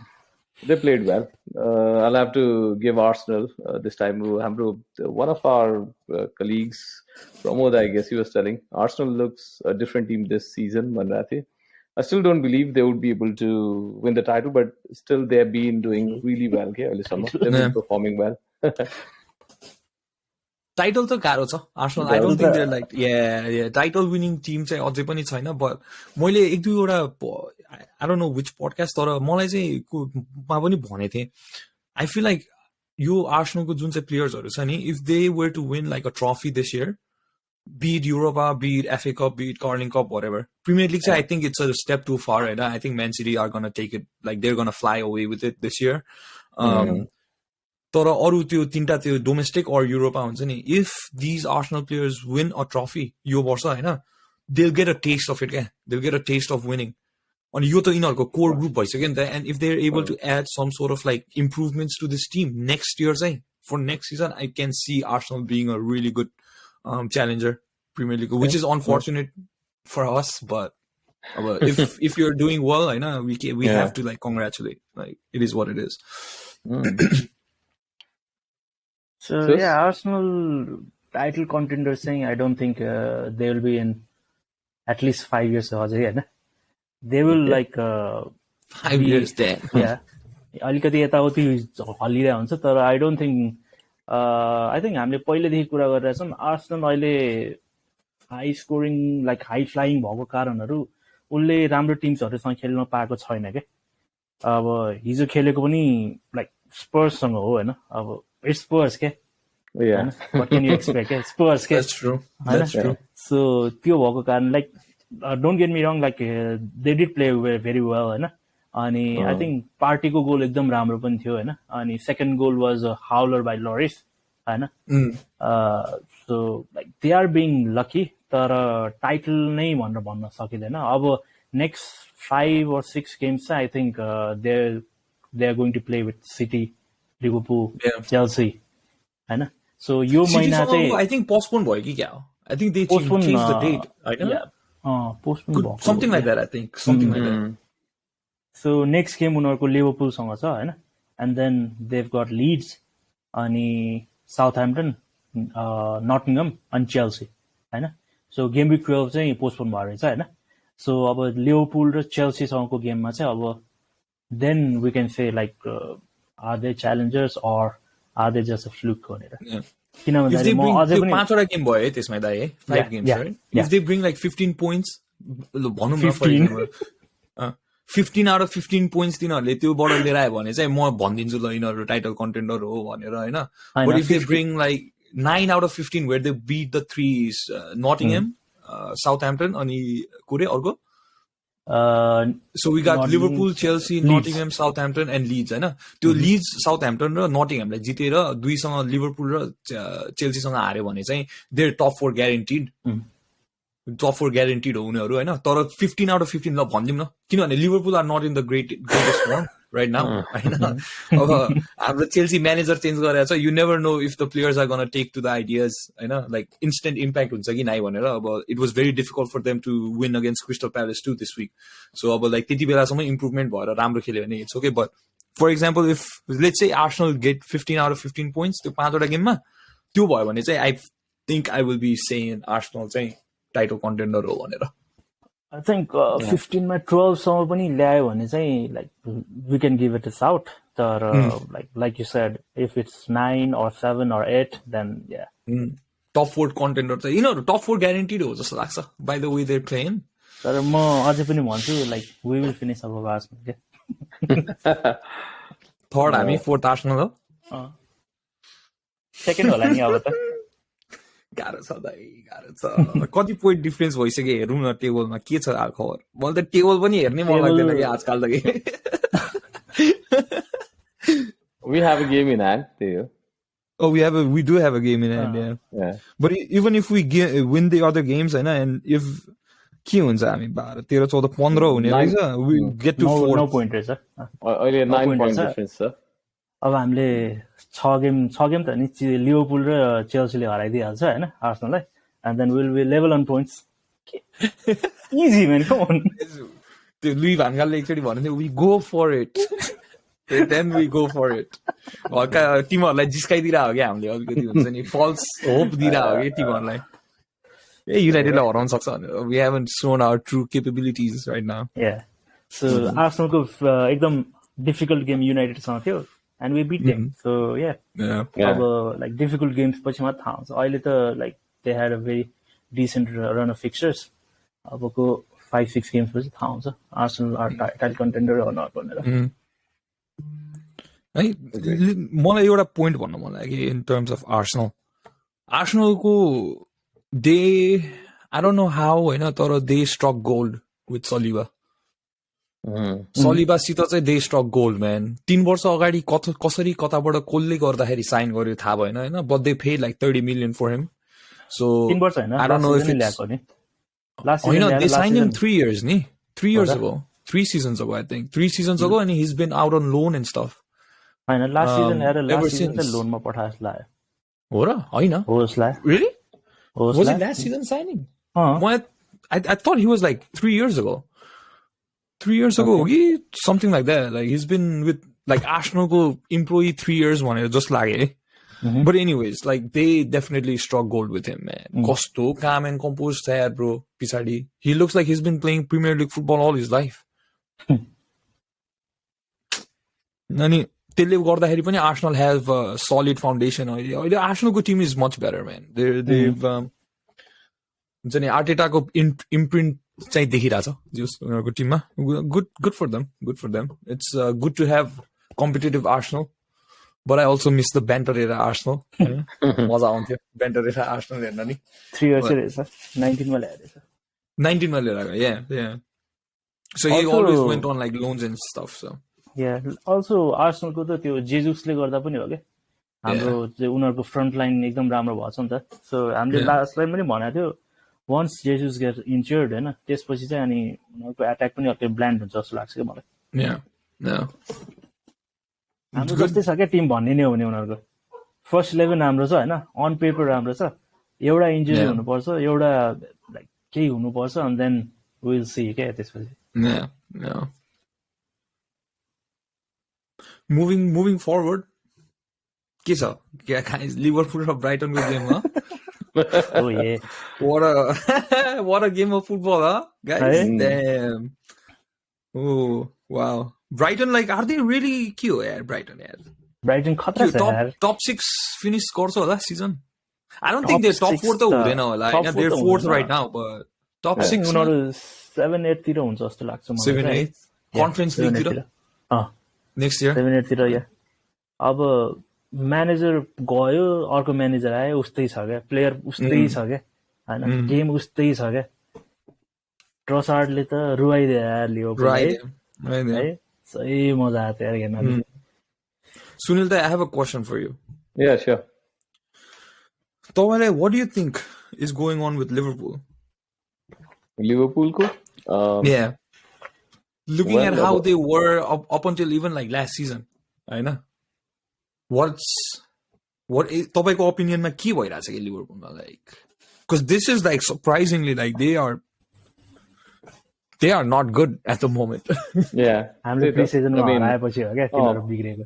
They played well. I'll have to give Arsenal this time. One of our colleagues, Pramod, I guess he was telling, Arsenal looks a different team this season. Manrati. I still don't believe they would be able to win the title, but still they've been doing really well. Okay? They've been performing well. Title to गाह्रो छ Arsenal. I don't think they're like title winning team चाहिँ अझै पनि छैन, but मैले एक दुईवटा I don't know which podcast तर मलाई चाहिँ मा पनि भने थिए, I feel like यो Arsenal को जुन चाहिँ प्लेयर्सहरु छ नि, if they were to win like a trophy this year, be it Europa, be it FA Cup, be it Carling Cup, whatever, Premier League I think it's a step too far, right? I think Man City are going to take it, like they're going to fly away with it this year. तर अरु त्यो तीनटा त्यो domestic or Europa हुन्छ नि, if these Arsenal players win a trophy यो वर्ष हैन, they'll get a taste of it. They'll get a taste of winning. अनि यो त यिनीहरुको कोर ग्रुप भइसक्यो नि त, and if they're able to add some sort of like improvements to this team next year चाहिँ, for next season I can see Arsenal being a really good challenger Premier League, which is unfortunate for us, but if you're doing well, I know we have to like congratulate. Like it is what it is. So yeah, Arsenal title contenders saying I don't think they will be in at least 5 years. They will like 5 years then. Yeah, अलिकति यताउति हल्लिरहेको हुन्छ, तर I don't think I think हामीले पहिलेदेखि कुरा गरिरहेछौँ Arsenal अहिले high scoring like high flying भएको कारणहरू उनले राम्रो टिम्सहरुसँग खेल्न पाएको छैन के. अब हिजो खेलेको पनि लाइक स्पर्ससँग हो हैन, अब इट्स स्पर्स के. Yeah. What can you expect? Spurs के. That's true. That's true. So त्यो भएको कारण like don't get me wrong, like they did play very well हैन. अनि I think पार्टीको गोल एकदम राम्रो पनि थियो हैन. अनि second goal was a howler by Lloris हैन. So like they are being lucky, तर title नै भनेर भन्न सकिदैन. अब next 5 or 6 games I think they are going to play with City, Liverpool, Chelsea हैन. So यो महिना चाहिँ I think postpone भयो कि क्या हो? I think they changed the date. postpone something like that. I think something like that. So next game उनीहरुको लिभरपुलसँग छ हैन, and then they've got Leeds अनि Southampton, Nottingham and Chelsea हैन. So game week 12 चाहिँ postpone भयो रहेछ हैन. So अब लिभरपुल र चेल्सी सँगको गेममा चाहिँ अब then we can say like are they challengers or are they just a fluke भनेर. If they bring 5वटा गेम भयो है त्यसमा दाइ है, 5 games right? If they bring like 15 points भनौं न for example 15 out of 15 points तिनीहरुले त्यो बाट लिएर आयो भने चाहिँ म भन्दिन्छु ल यिनीहरु टाइटल कन्टेन्डर हो भनेर हैन. But if they bring like 9 out of 15 where they beat the threes Nottingham, Southampton अनि कुरे अर्को so we got Liverpool, Chelsea, Nottingham, Southampton and Leeds हैन. त्यो Leeds, Southampton र Nottingham लाई जितेर दुईसँग लिभरपुल र चेल्सी सँग हार्यो भने चाहिँ they're top 4 guaranteed. Top 4 guaranteed हो उनीहरु हैन. तर 15 out of 15 ल भन्दिम न, किनभने Liverpool are not in the greatest form right now हैन. अब हाम्रो चेल्सी म्यानेजर चेन्ज गरेछ, you never know if the players are going to take to the ideas हैन, like instant impact हुन्छ कि नाइ भनेर. अब it was very difficult for them to win against Crystal Palace too this week. So अब like त्यति बेलासम्म improvement भएर राम्रो खेल्यो भने it's okay. But for example if let's say Arsenal get 15 out of 15 points त्यो 5वटा गेममा त्यो भयो भने चाहिँ I think I will be saying Arsenal चाहिँ title contender हो भनेर. I think 15 मा 12 सम्म पनि ल्यायो भने चाहिँ like we can give it a shout. तर like you said, if it's 9 or 7 or 8, then yeah. Top 4 contender चाहिँ यिनीहरू top 4 guaranteed हो जस्तो लाग्छ by the way they're playing. तर म अझै पनि भन्छु like we will finish above Arsenal. Okay? Third हामी, fourth Arsenal हो. Second होला नि अब त. गाह्रो छ दाइ, गाह्रो छ. कति पोइन्ट डिफरेन्स भइसक्यो हेरौँ न टेबलमा के छ खबर. मलाई त टेबल पनि हेर्नै मन लाग्दैन कि आजकल त. We have a game in hand, त्यही हो. Oh, we do have a game in hand, yeah. But even if we win the other games, and if के हुन्छ हामी 12, 13, 14, 15 हुने रहेछ, we get to 4. No point रहेछ. अहिले 9 point difference छ. अब हामीले 6 गेम त नि लिभरपुल र चेल्सीले हराइदिइहाल्छ हैन आर्सेनललाई, and then we'll be level on points. Easy man, come on. त्यो लुई भान गालले एकचोटि भन्नु थियो, we go for it. Then we go for it. हल्का टिमहरुलाई जिस्काइदिरा हो क्या हामीले, अलिकति हुन्छ नि फल्स होप दिरा हो के टिमहरुलाई. युनाइटेडलाई हराउन सक्छ भनेर. We haven't shown our true capabilities right now. Yeah. So आर्सेनलको एकदम डिफिकल्ट गेम युनाइटेडसँग थियो and we beat them. So yeah. अब like difficult games पछि मात्र थाहा हुन्छ. अहिले त like they had a very decent run of fixtures. अबको 5-6 games पछि थाहा हुन्छ आर्सेनल आर टाइटल कन्टेन्डर हो नट भनेर. है मलाई एउटा पोइन्ट भन्नु मन लाग्यो इन टर्म्स अफ आर्सेनलको they I don't know how होइन, तर they struck gold with Saliba. सलिबासित चाहिँ दे स्ट्रक गोल्ड म्यान. 3 वर्ष अगाडि कसरी कताबाट कसले गर्दाखेरि साइन गर्यो थाहा भएन होइन, but they paid like 30 million for him. So 3 वर्ष हैन, I don't know if it's होइन, they signed him 3 years ni 3 years ago, 3 seasons ago I think, 3 seasons ago, and he's been out on loan and stuff. हैन last season हेर, last season त लोनमा पठाएस लायो हो र हैन होस् ला. Really? Was it last season signing? What? I thought he was like 3 years ago. 3 years ago, something like that. Like he's been with like Arsenal employee 3 years one, just like it. But anyways, like they definitely struck gold with him, man. Costo, calm and composed, sad, bro. Pisadi. He looks like he's been playing Premier League football all his life. Nani, त्यसले गर्दाखेरि पनि Arsenal have a solid foundation. The Arsenal team is much better, man. They've हुन्छ नि आर्टेटाको imprint चाहिँ देखिरहेछ उनीहरूको टिममा. Good for them. It's good to have competitive Arsenal, but I also miss the banter era Arsenal. मजा आउँथ्यो ब्यान्टर era Arsenal हेर्न नि. 3 years रहेछ, 19 मा ल्याएछ. 19 मा लिएर yeah. So he always went on like loans and stuff. So yeah, also आर्सेनलको त त्यो जेजुसले गर्दा पनि हो के, हाम्रो चाहिँ उनीहरूको फ्रन्ट लाइन एकदम राम्रो भएको छ नि त. सो हामीले लास्ट टाइम पनि भनेको थियो, once Jesus get injured हैन, त्यसपछि चाहिँ अनि उनीहरूको अट्याक पनि अलिक ब्ल्यान्ड हुन्छ जस्तो लाग्छ के मलाई. हाम्रो जस्तै छ क्या टिम भन्ने नै हो भने उनीहरूको फर्स्ट 11 राम्रो छ हैन, अन पेपर राम्रो छ, एउटा इन्जुरी हुनुपर्छ, एउटा लाइक केही हुनुपर्छ, and then we'll see के त्यसपछि. Moving forward, के छ लिभरपुल र ब्राइटनको गेममा. Oh yeah. What a game of football, huh, guys? Damn. Oh, wow. Brighton, like, are they really cute, yeah? Brighton खतरा छ यार. Top 6 finish गर्छ होला season. I don't think they're top 4 त हुँदैन होला. They're 4th right now, but top 6 उनीहरू 7-8 तिर हुन्छ जस्तो लाग्छ मलाई. 7-8 Conference League तिर. Next year. 7-8 तिर या. अब म्यानेजर गयो, अर्को म्यानेजर आयो, उस्तै छ क्या, प्लेयर उस्तै छ क्या हैन, गेम उस्तै छ क्या. ट्रोसार्डले त रुवाइदियो यार लिभरपुल है, सही मजा आयो यार हेर्न. Sunil, I have a question for you. Yeah, sure. Tawale, what do you think is going on with Liverpool? Liverpool ko? Yeah. Looking at how they were up until even like last season, हैन. What is तपाईँको opinion मा के भइरहेछ कि लिभरपुलमा, like because this is like surprisingly like they are not good at the moment. Yeah. हामीले pre सिजनमा हराएपछि हो क्या तिनीहरु बिग्रेको.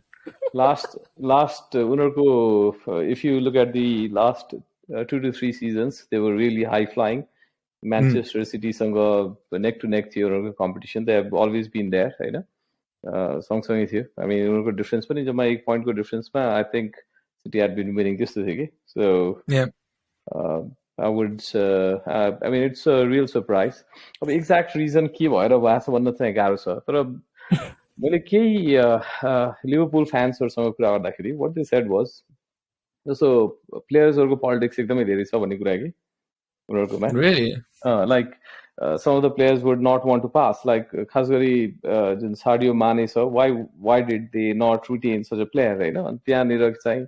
Last उनीहरुको if you look at the last 2 to 3 seasons, they were really high flying. Manchester City सँग neck to neck थियो उनीहरूको competition. They have always been there, होइन? सँगसँगै थियो. I mean, उनीहरूको difference पनि जम्मा 1 point को difference मा I think City had been winning त्यस्तो थियो कि. So Yeah. I would I mean it's a real surprise. अब exact reason के भएर भएको छ भन्न चाहिँ गाह्रो छ. तर मैले केही लिभरपुल फ्यान्सहरुसँग कुरा गर्दाखेरि what they said was जस्तो प्लेयर्सहरुको पोलिटिक्स एकदमै धेरै छ भन्ने कुरा कि उनीहरुकोमा. Really? Like some of the players would not want to pass. Like खास गरी जुन साडियो माने छ, why did they not retain such a player, हैन? अनि त्यहाँनिर चाहिँ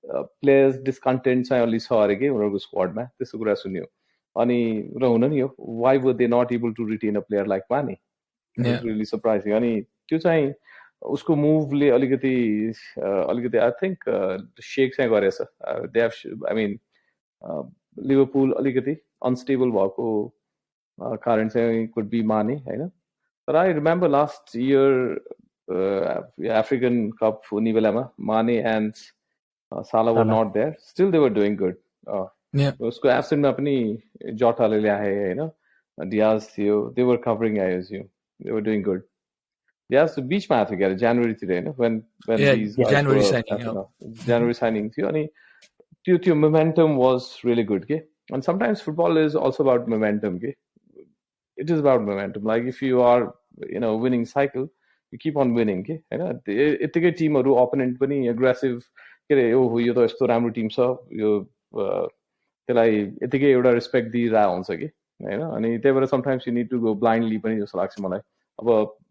प्लेयर्स डिस्कन्टेन्ट चाहिँ अलि छ अरे कि उनीहरूको स्क्वाडमा त्यस्तो कुरा सुन्यो. अनि र हुन नि यो why were they not able to retain a player like Mane? It's really surprising. अनि त्यो चाहिँ उसको मुभले अलिकति आई थिंक शेक चाहिँ गरेछ. They have I mean Liverpool अलिकति अनस्टेबल भएको कारण चाहिँ कुड बी Mane, हैन? तर I remember last year African cup हुने बेलामा Mane and Salah were not there. Still they were doing good. उसको एब्सेन्टमा पनि जटाले ल्याए हैन? डियाज थियो. They were covering I assume. They were doing good. Diaz बीचमा आएको थियो क्या जनवरीतिर हैन? When these January signing. January signing थियो अनि त्यो momentum was really good के. And sometimes football is also about momentum के. It is about momentum. Like if you are winning cycle, you keep on winning के हैन? यतिकै टिमहरु opponent पनि aggressive के रे ओहो यो त यस्तो राम्रो टिम छ यो त्यसलाई यतिकै एउटा रेस्पेक्ट दिइरहेको हुन्छ कि हैन? अनि त्यही भएर sometimes you need to go blindly पनि जस्तो लाग्छ मलाई. अब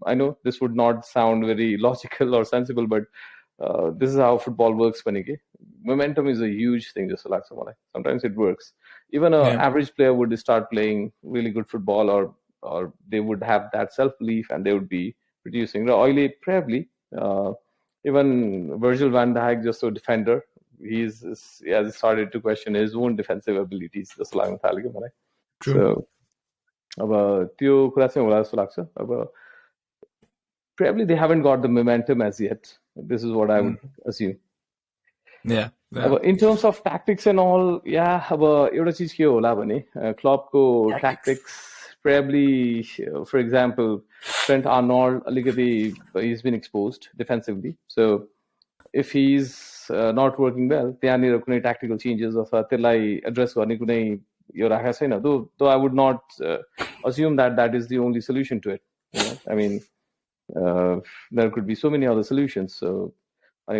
I know this would not sound very logical or sensible but this is how football works पनि के. Momentum is a huge thing जस्तो लाग्छ मलाई. Sometimes it works. Even a average player would start playing really good football or they would have that self-belief and they would be producing. Or probably even Virgil van Dijk, just a defender, he has started to question his own defensive abilities. Just like that. True. So, त्यो कुरा चाहिँ होला जस्तो लाग्छ. अब probably they haven't got the momentum as yet. This is what I would assume. Yeah. In terms of tactics and all, yeah, अब एउटा चीज के होला भने क्लबको tactics. Probably, for example, Trent Arnold, he's been exposed defensively. So, if he's not working well, त्यहाँनिर कुनै tactical changes अथवा त्यसलाई address गर्ने कुनै यो राखेको छैन. Though I would not assume that is the only solution to it. I mean, there could be so many other solutions. So,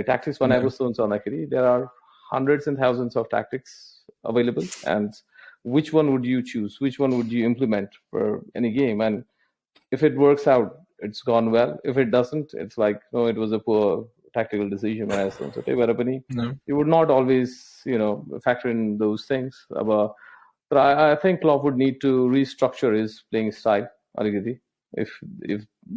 tactics बनाए कस्तो हुन्छ भन्दाखेरि there are hundreds and thousands of tactics available and which one would you choose? Which one would you implement for any game? And if it works out, it's gone well. If it doesn't, it's like, no, it was a poor tactical decision. You would not always, factor in those things. But I think Klopp would need to restructure his playing style. If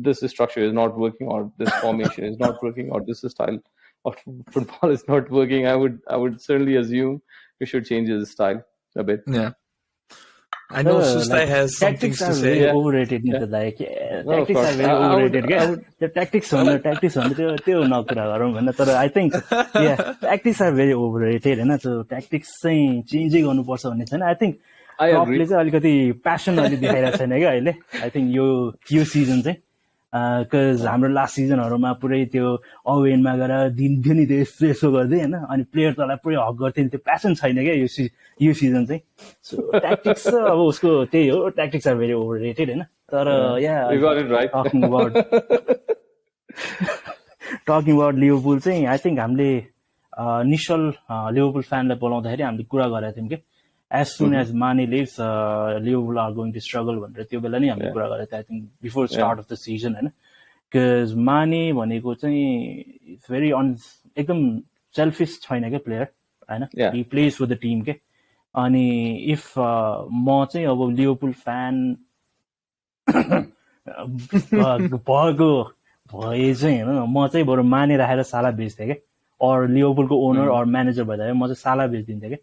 this structure is not working, or this formation is not working, or this style of football is not working, I would certainly assume he should change his style a bit. Yeah. I know Sustai has some things to say. Very overrated. Tactics are very overrated. The tactics त्यो नकुरा गरौँ भन्न. तर I think tactics are very overrated हैन. So tactics चाहिँ चेन्जै गर्नुपर्छ भन्ने छैन. I think क्लबले चाहिँ अलिकति प्यासन अलि देखाइरहेको छैन क्या अहिले. I think यो सिजन चाहिँ because हाम्रो लास्ट सिजनहरुमा पुरै त्यो अवेनमा गएर दिनदिनै त्यो यसो गर्दै हैन. अनि प्लेयर तलाई पुरै हक गर्थे नि. त्यो प्यासन छैन क्या यो सिजन चाहिँ. सो ट्याक्टिक्स अब उसको त्यही हो. ट्याक्टिक्स आर भेरी ओभररेटेड हैन. तर you got it right. Talking about Liverpool चाहिँ आई थिंक हामीले निशल लिभरपुल फ्यानलाई बोलाउँदाखेरि हामीले कुरा गरेका थियौं के as soon as Mane leaves, Liverpool are going to struggle भनेर त्यो बेला नै हामीले कुरा गरेका थियौं. I think before start of the season हैन. Because Mane भनेको चाहिँ it's very एकदम selfish छैन के प्लेयर हैन. He plays for the team के. अनि if म चाहिँ अब लिभरपुल फ्यान भएको भए चाहिँ हैन म चाहिँ बरु Mane राखेर साला बेच्थे के. or लिभरपुलको ओनर or म्यानेजर भइदिए म चाहिँ साला बेच्दिन्थे के.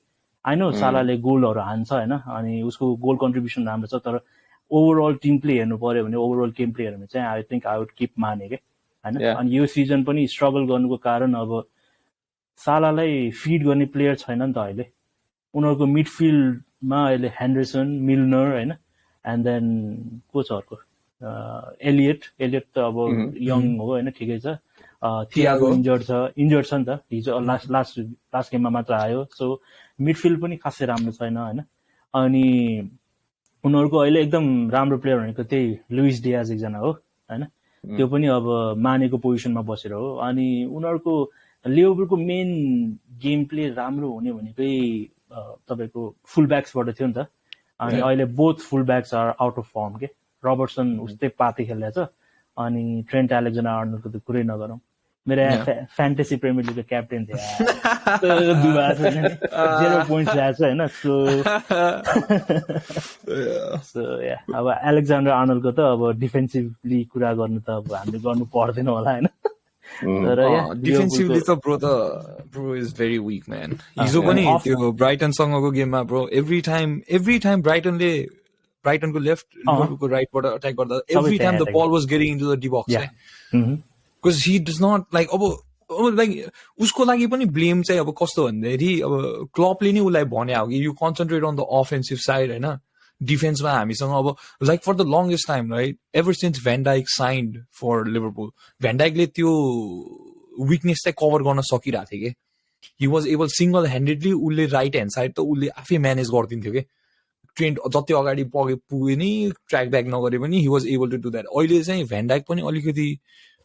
I know सालाले गोलहरु हान्छ हैन. अनि उसको गोल कन्ट्रिब्युसन राम्रो छ. तर ओभरअल टिम प्ले हेर्नु पर्यो भने ओभरअल गेम प्ले हेर्नु चाहिँ I think I would keep Mane के हैन. अनि यो सिजन पनि स्ट्रगल गर्नुको कारण अब सालालाई फिड गर्ने प्लेयर छैन नि त अहिले. उनीहरूको मिडफिल्डमा अहिले हेन्डरसन मिल्नर होइन एन्ड देन को छ अर्को एलियट त अब यङ हो होइन ठिकै छ थियागो इन्जर्ड छ नि त हिजो लास्ट गेममा मात्र आयो सो मिडफिल्ड पनि खासै राम्रो छैन होइन अनि उनीहरूको अहिले एकदम राम्रो प्लेयर भनेको त्यही लुइस डियाज एकजना हो होइन त्यो पनि अब मानेको पोजिसनमा बसेर हो अनि उनीहरूको लिभरपुलको मेन गेम प्ले राम्रो हुने भनेकै तपाईँको फुल ब्याक्सबाट थियो नि त अनि अहिले both full backs are out of form के रबर्टसन उस्तै पाते खेलिरहेछ अनि ट्रेन्ट एलेक्जेन्डर आर्नल्डको त कुरै नगरौँ मेरो फ्यान्टेसी प्रिमियर लिगको क्याप्टेन थियो 0 पोइन्ट्स रहेछ होइन सो अब एलेक्जेन्डर आर्नल्डको त अब डिफेन्सिभली कुरा गर्नु त अब हामीले गर्नु पर्दैन होला होइन डिफेन्सिभली त bro is very weak man हिजो पनि त्यो ब्राइटनसँगको गेममा ब्रो एभ्री टाइम ब्राइटनको लेफ्ट लिभरपुलको राइटबाट अट्याक गर्दा every time the ball was getting into the D box because he does not like अब लाइक उसको लागि पनि ब्लेम चाहिँ अब कस्तो भन्दाखेरि अब क्लबले नै उसलाई भने हो कि you concentrate on the offensive side होइन डिफेन्समा हामीसँग अब like for the longest time right ever since van Dijk signed for Liverpool van डाइकले त्यो विकनेस चाहिँ कभर गर्न सकिरहेको थियो कि he was able single handedly उसले राइट ह्यान्ड साइड त उसले आफै म्यानेज गरिदिन्थ्यो कि ट्रेन्ड जति अगाडि पुगे नि ट्र्याक ब्याक नगरे पनि he was able to do that अहिले चाहिँ भ्यान डाइक पनि अलिकति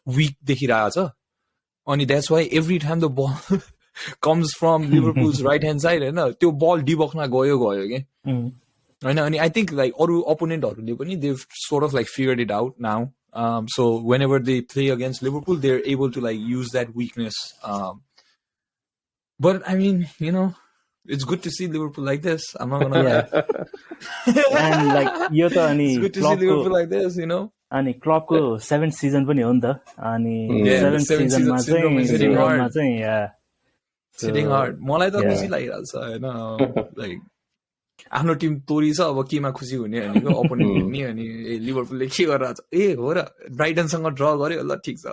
विक देखिरहेको छ अनि that's why every time the ball comes from Liverpool's right hand side होइन त्यो बल डिबक्समा गयो कि होइन अनि आई थिङ्क लाइक अरू अपोनेन्टहरूले पनि they sort of like figured it out now so whenever they play against Liverpool they are able to like use that weakness but I mean you know it's good to see Liverpool like this. I'm not gonna lie. And like यो त अनि it's good to see Liverpool like this, you know. अनि क्लबको 7th season पनि हो नि त अनि 7th सिजनमा चाहिँ sitting hard. मलाई त खुसी लागिरहेछ हैन लाइक आफ्नो टिम तोरी छ अब केमा खुसी हुने भनेको अपोनेन्ट हुने अनि लिभरपुलले के गरिरहेछ ए हो र ब्राइटनसँग ड्र गर्यो ल ठिक छ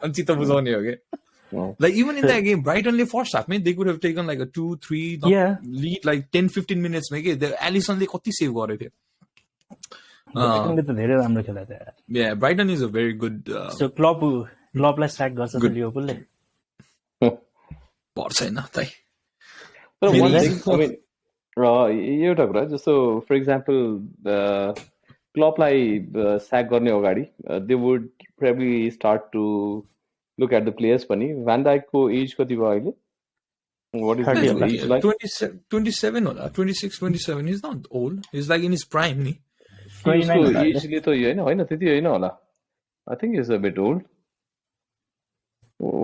अनि चित्त बुझाउने हो के Like even in that game, Brighton first half, they could have taken like a 2-3 lead, like 10-15 minutes. Alisson कति save गरेको थियो. Yeah, Brighton is a very good. So क्लबलाई स्ट्याक गर्छ त लिभरपुलले. पर्छ हैन तै. एउटा कुरा जस्तो फर इक्जाम्पल क्लबलाई स्ट्याक गर्ने अगाडि they would probably start to look at the players pani Van Dijk ko age kati bhayo aile what is his age like 27 hola 26 27 he's not old he's like in his prime ni 29 age le to yo haina त्यति हैन होला I think he's a bit old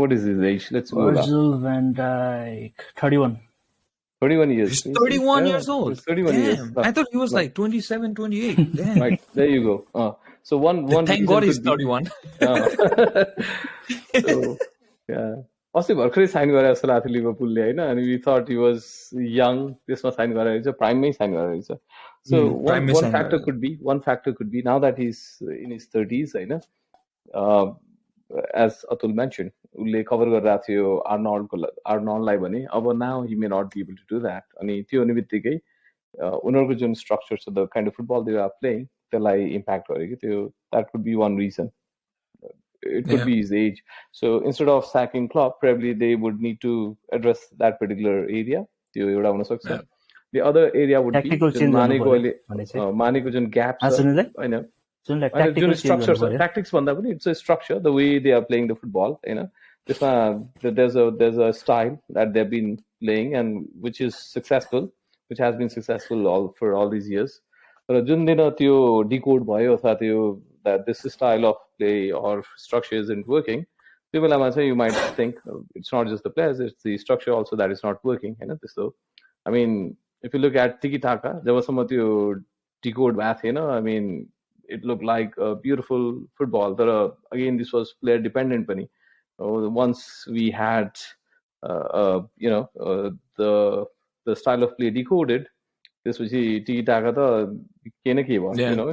what is his age let's go Virgil van Dijk 31 years he's 31 years old he's 31 Damn. years I thought he was like 27 28 Damn. right there you go so one thank God he's 31 so yeah अस्ति भर्खरै sign गरे जस्तो लाग्थ्यो लिभरपुलले हैन अनि we thought he was young त्यसमा sign गरेर रहेछ प्राइममै साइन गरेर रहेछ so one factor could be now that he's in his 30s हैन as Atul mentioned उसले कभर गरिरहेको थियो आर्नल्डलाई भने अब now he may not be able to do that अनि त्यो हुने बित्तिकै उनीहरूको जुन स्ट्रक्चर छ the kind of football they are playing त्यसलाई इम्प्याक्ट गर्यो कि त्यो that could be one reason it could be his age so instead of sacking Klopp probably they would need to address that particular area त्यो एउटा हुन सक्छ the other area would be मानेको जुन gap छ हैन जुन structure छ tactics भन्दा पनि it's a structure the way they are playing the football हैन त्यसमा there's a style that they've been playing and which has been successful for all these years तर जुन दिन त्यो डिकोड भयो अथवा त्यो that this style of play or structure isn't working त्यो बेलामा चाहिँ you might think it's not just the players it's the structure also that is not working हैन त्यस्तो I mean if you look at tiki taka जबसम्म त्यो decode भएको थिएन I mean it looked like a beautiful football तर again this was player dependent पनि once we had the style of play decoded त्यसपछि टिकी टाका त के न के भयो you know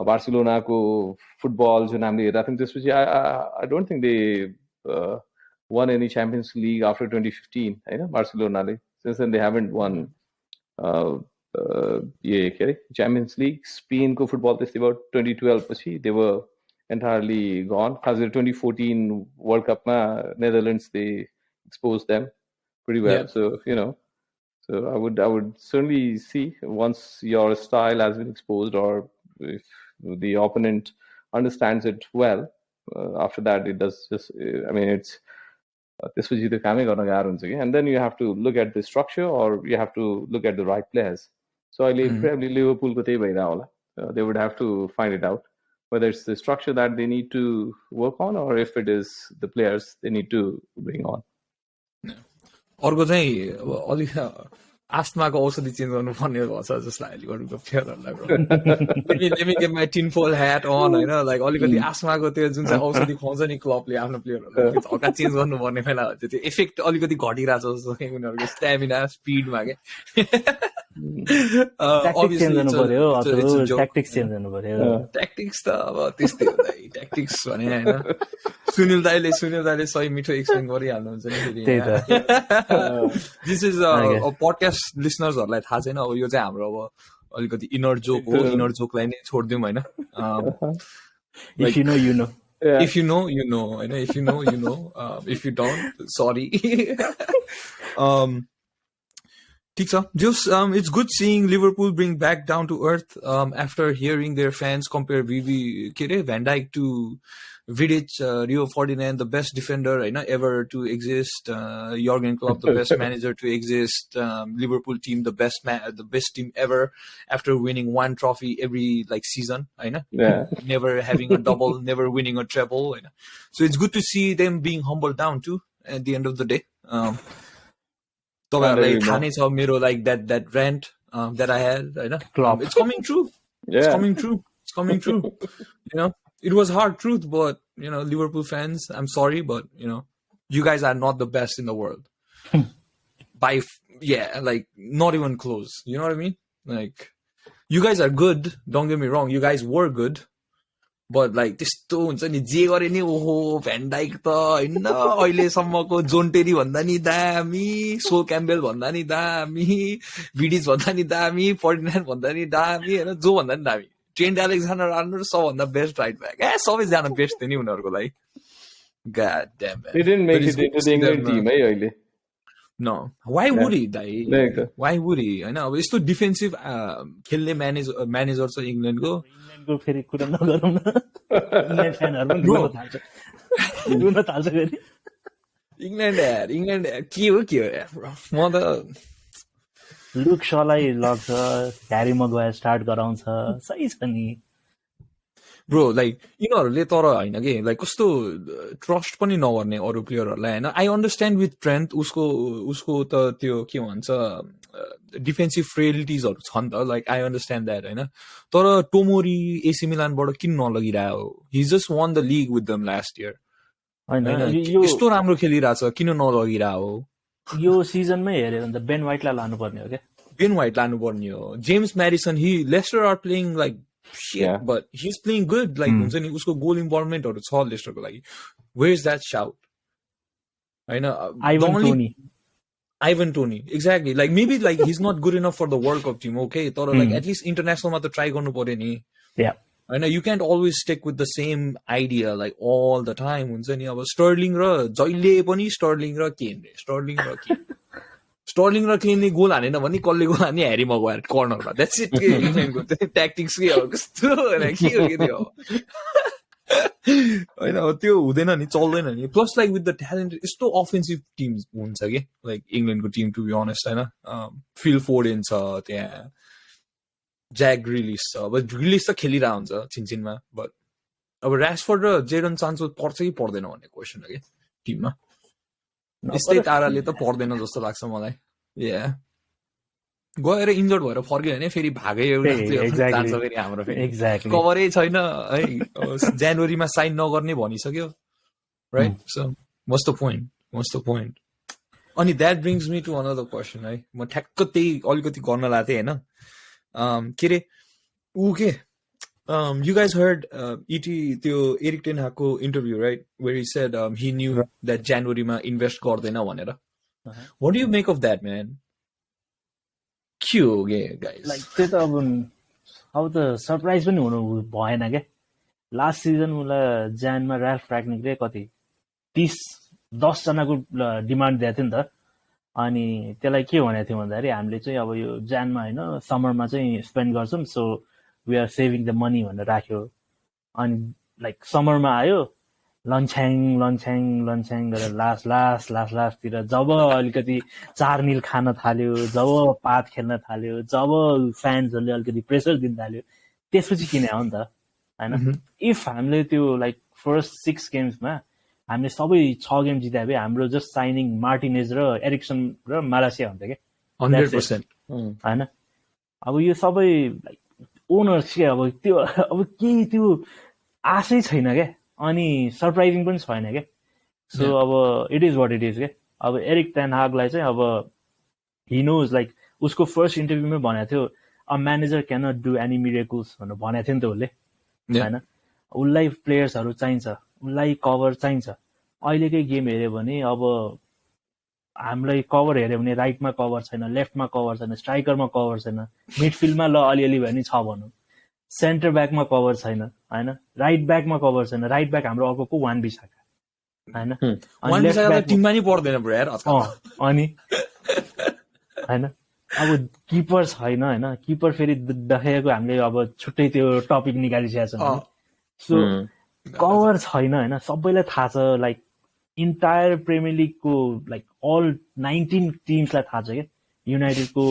बार्सिलोनाको फुटबल जुन हामीले हेरेका थियौँ त्यसपछि I don't think they won any Champions League after 2015 हैन बार्सिलोनाले since then they haven't won Champions League. Spain ko football this about 2012 pachi they were entirely gone. Because 2014 World Cup ma Netherlands they exposed them pretty well. Yeah. So so I would certainly see once your style has been exposed, or if the opponent understands it well. After that, it does just. I mean, it's this was either coming or again, and then you have to look at the structure, or you have to look at the right players. So I probably Liverpool ko they would have to find it out whether it's the structure that they need to work on, or if it is the players they need to bring on. अर्को चाहिँ अब अलिक आस्थमाको औषधि change गर्नुपर्ने भन्छ जस्तो लाग्यो अरूको प्लेयरहरूलाई let me get my tinfoil hat on होइन लाइक अलिकति आस्थमाको त्यो जुन चाहिँ औषधि खुवाउँछ नि क्लबले आफ्नो प्लेयरहरूलाई हल्का चेन्ज गर्नुपर्ने बेला हुन्छ त्यो इफेक्ट अलिकति घटिरहेछ जस्तो उनीहरूको स्ट्यामिना स्पिडमा के ट्याक्टिक्स त अब त्यस्तै हो ट्याक्टिक्स भने होइन सुनिल दाइले सही मिठो एक्सप्लेन गरिहाल्नुहुन्छ नि दिस इज पडकास्ट लिसनर्सहरूलाई थाहा छैन अब यो चाहिँ हाम्रो अब अलिकति इनर जोक हो इनर जोकलाई नै छोडिदिउँ होइन If you know, you know. If you know, you know. If you know, you know. If you don't, sorry. Just it's good seeing Liverpool bring back down to earth after hearing their fans compare Van Dijk to Vidic, Rio Ferdinand, the best defender ever to exist, Jurgen Klopp, the best manager to exist, Liverpool team, the best team ever after winning one trophy every season, never having a double, never winning a treble. So it's good to see them being humbled down too at the end of the day. That rant that I had, it's coming true. It's coming true. It was hard truth, but Liverpool fans, I'm sorry, but you guys are not the best in the world. Not even close. You know what I mean? You guys are good. Don't get me wrong. You guys were good. But त्यस्तो हुन्छ नि जे गरे नि ओहो van Dyke त होइन अहिलेसम्मको जोन टेरी भन्दा नि दामी सोल क्याम्बेल भन्दा नि दामी भिडिज भन्दा नि दामी फर्डिनान्ड भन्दा नि दामी होइन जो भन्दा नि दामी ट्रेन्ट अलेक्जेन्डर आर्नोल्ड सबभन्दा बेस्ट राइट ब्याक सबैजना बेस्ट थियो नि उनीहरूको लागि God damn it. They didn't make it into the England team अहिले No. Why would he, Dai? Why would he? होइन अब यस्तो डिफेन्सिभ खेल्ने म्यानेजर छ इङ्ल्यान्डको फेरि कुरा नगरौँ न इङ्ल्यान्ड फ्यानहरु रुन थाल्छ फेरि इङ्ल्यान्ड के हो म त लुक शलाई लग्छ ह्यारी मगवायर स्टार्ट गराउँछ सही छ नि ब्रो यिनीहरूले तर होइन कि कस्तो ट्रस्ट पनि नगर्ने अरू प्लेयरहरूलाई होइन आई अन्डरस्ट्यान्ड विथ ट्रेन्ट उसको त त्यो के भन्छ डिफेन्सिभ फ्रेलिटिजहरू छ नि त आई अन्डरस्ट्यान्ड द्याट होइन तर टोमोरी एसी मिलानबाट किन नलगिरहेको he just won the league with them last year यस्तो राम्रो खेलिरहेछ किन नलगिरहेको यो सिजनमै हेऱ्यो भने त बेन वाइटलाई लानुपर्ने हो क्या बेन वाइट लानुपर्ने हो James Maddison Leicester are playing shit, but he's playing good. हुन्छ नि उसको गोल इन्भल्भमेन्टहरु छ लेस्टरको लागि where is that shout हैन Ivan Toney exactly maybe he's not good enough for the World Cup team okay तर at least international मा त try गर्नु पर्यो नि हैन you can't always stick with the same idea all the time हुन्छ नि अब स्टर्लिङ र जहिले पनि स्टर्लिङ र केनले गोल हानेन भने कसले गोल हाने ह्यारी मगवायर कर्नरमा द्याट्स इट के इङ्ल्यान्डको ट्याक्टिक्स के हो कस्तो के हो के त्यो होइन अब त्यो हुँदैन नि चल्दैन नि प्लस विथ द ट्यालेन्ट यस्तो अफेन्सिभ टिम हुन्छ कि इङ्ल्यान्डको टिम टु बी अनेस्ट होइन फिल फोर्डेन छ त्यहाँ ज्याक ग्रिलिस छ अब ग्रिलिस त खेलिरहेको हुन्छ छिनछिनमा बट अब ऱ्यासफोर्ड र जेडन चान्सो पर्छ कि पर्दैन भन्ने क्वेसन हो कि टिममा यस्तै ताराले त पर्दैन जस्तो लाग्छ मलाई गएर इन्जर्ड भएर फर्क्यो भने फेरि भागै एउटा जान्छ फेरि हाम्रो फेरि कभरै छैन है जनवरीमा साइन नगर्ने भनिसक्यो right so what's the point अनि that brings me to another question है म ठ्याक्क त्यही अलिकति गर्न लाएको थिएँ होइन के अरे you guys heard त्यो एरिक टेन हागको interview right where he said he knew that January मा इन्भेस्ट गर्दैन भनेर what do you make of that man के हो गाइस लाइक त्यो त अब त सरप्राइज पनि हुनु भएन क्या लास्ट सिजन उसलाई ज्यानमा ऱ्याल्फ ऱ्याग्निकले कति 10 जनाको डिमान्ड दिएको थियो नि त अनि त्यसलाई के भनेको थियो भन्दाखेरि हामीले चाहिँ अब यो ज्यानमा होइन समरमा चाहिँ स्पेन्ड गर्छौँ so we are saving the money भनेर राख्यो अनि लाइक समरमा आयो लन्छ्याङ गरेर लास्टतिर जब अलिकति 4 मिल खान थाल्यो जब पात खेल्न थाल्यो जब फ्यान्सहरूले अलिकति प्रेसर दिन थाल्यो त्यसपछि किने हो नि त होइन इफ हामीले त्यो लाइक फर्स्ट 6 गेम्समा हामीले सबै 6 गेम जितायो भए हाम्रो जस्ट साइनिङ मार्टिनेज र एरिक्सन र मालासिया हुन्थ्यो क्या 100% होइन अब यो सबै लाइक ओनर्स के अब केही त्यो आशै छैन क्या अनि सरप्राइजिङ पनि छैन क्या सो अब it is what it is क्या अब एरिक टेन हागलाई चाहिँ अब हि नोज लाइक उसको फर्स्ट इन्टरभ्यूमै भनेको थियो a manager can not do any miracles भनेर भनेको थियो नि त उसले होइन उसलाई प्लेयर्सहरू चाहिन्छ उसलाई कभर चाहिन्छ अहिलेकै गेम हेऱ्यो भने अब हामीलाई कभर हेऱ्यो भने राइटमा कभर छैन लेफ्टमा कभर छैन स्ट्राइकरमा कभर छैन मिडफिल्डमा ल अलिअलि भए नि छ भनौँ सेन्टर ब्याकमा कभर छैन होइन राइट ब्याकमा कभर छैन राइट ब्याक हाम्रो अर्को वान बिसाका होइन टिममा नि पर्दैन ब्रो यार अनि होइन अब किपर छैन होइन किपर फेरि देखेको हामीले अब छुट्टै त्यो टपिक निकालिसकेको छ सो कभर छैन होइन सबैलाई थाहा छ लाइक इन्टायर प्रिमियर लिगको लाइक अल 19 टिम्सलाई थाहा छ क्या युनाइटेडको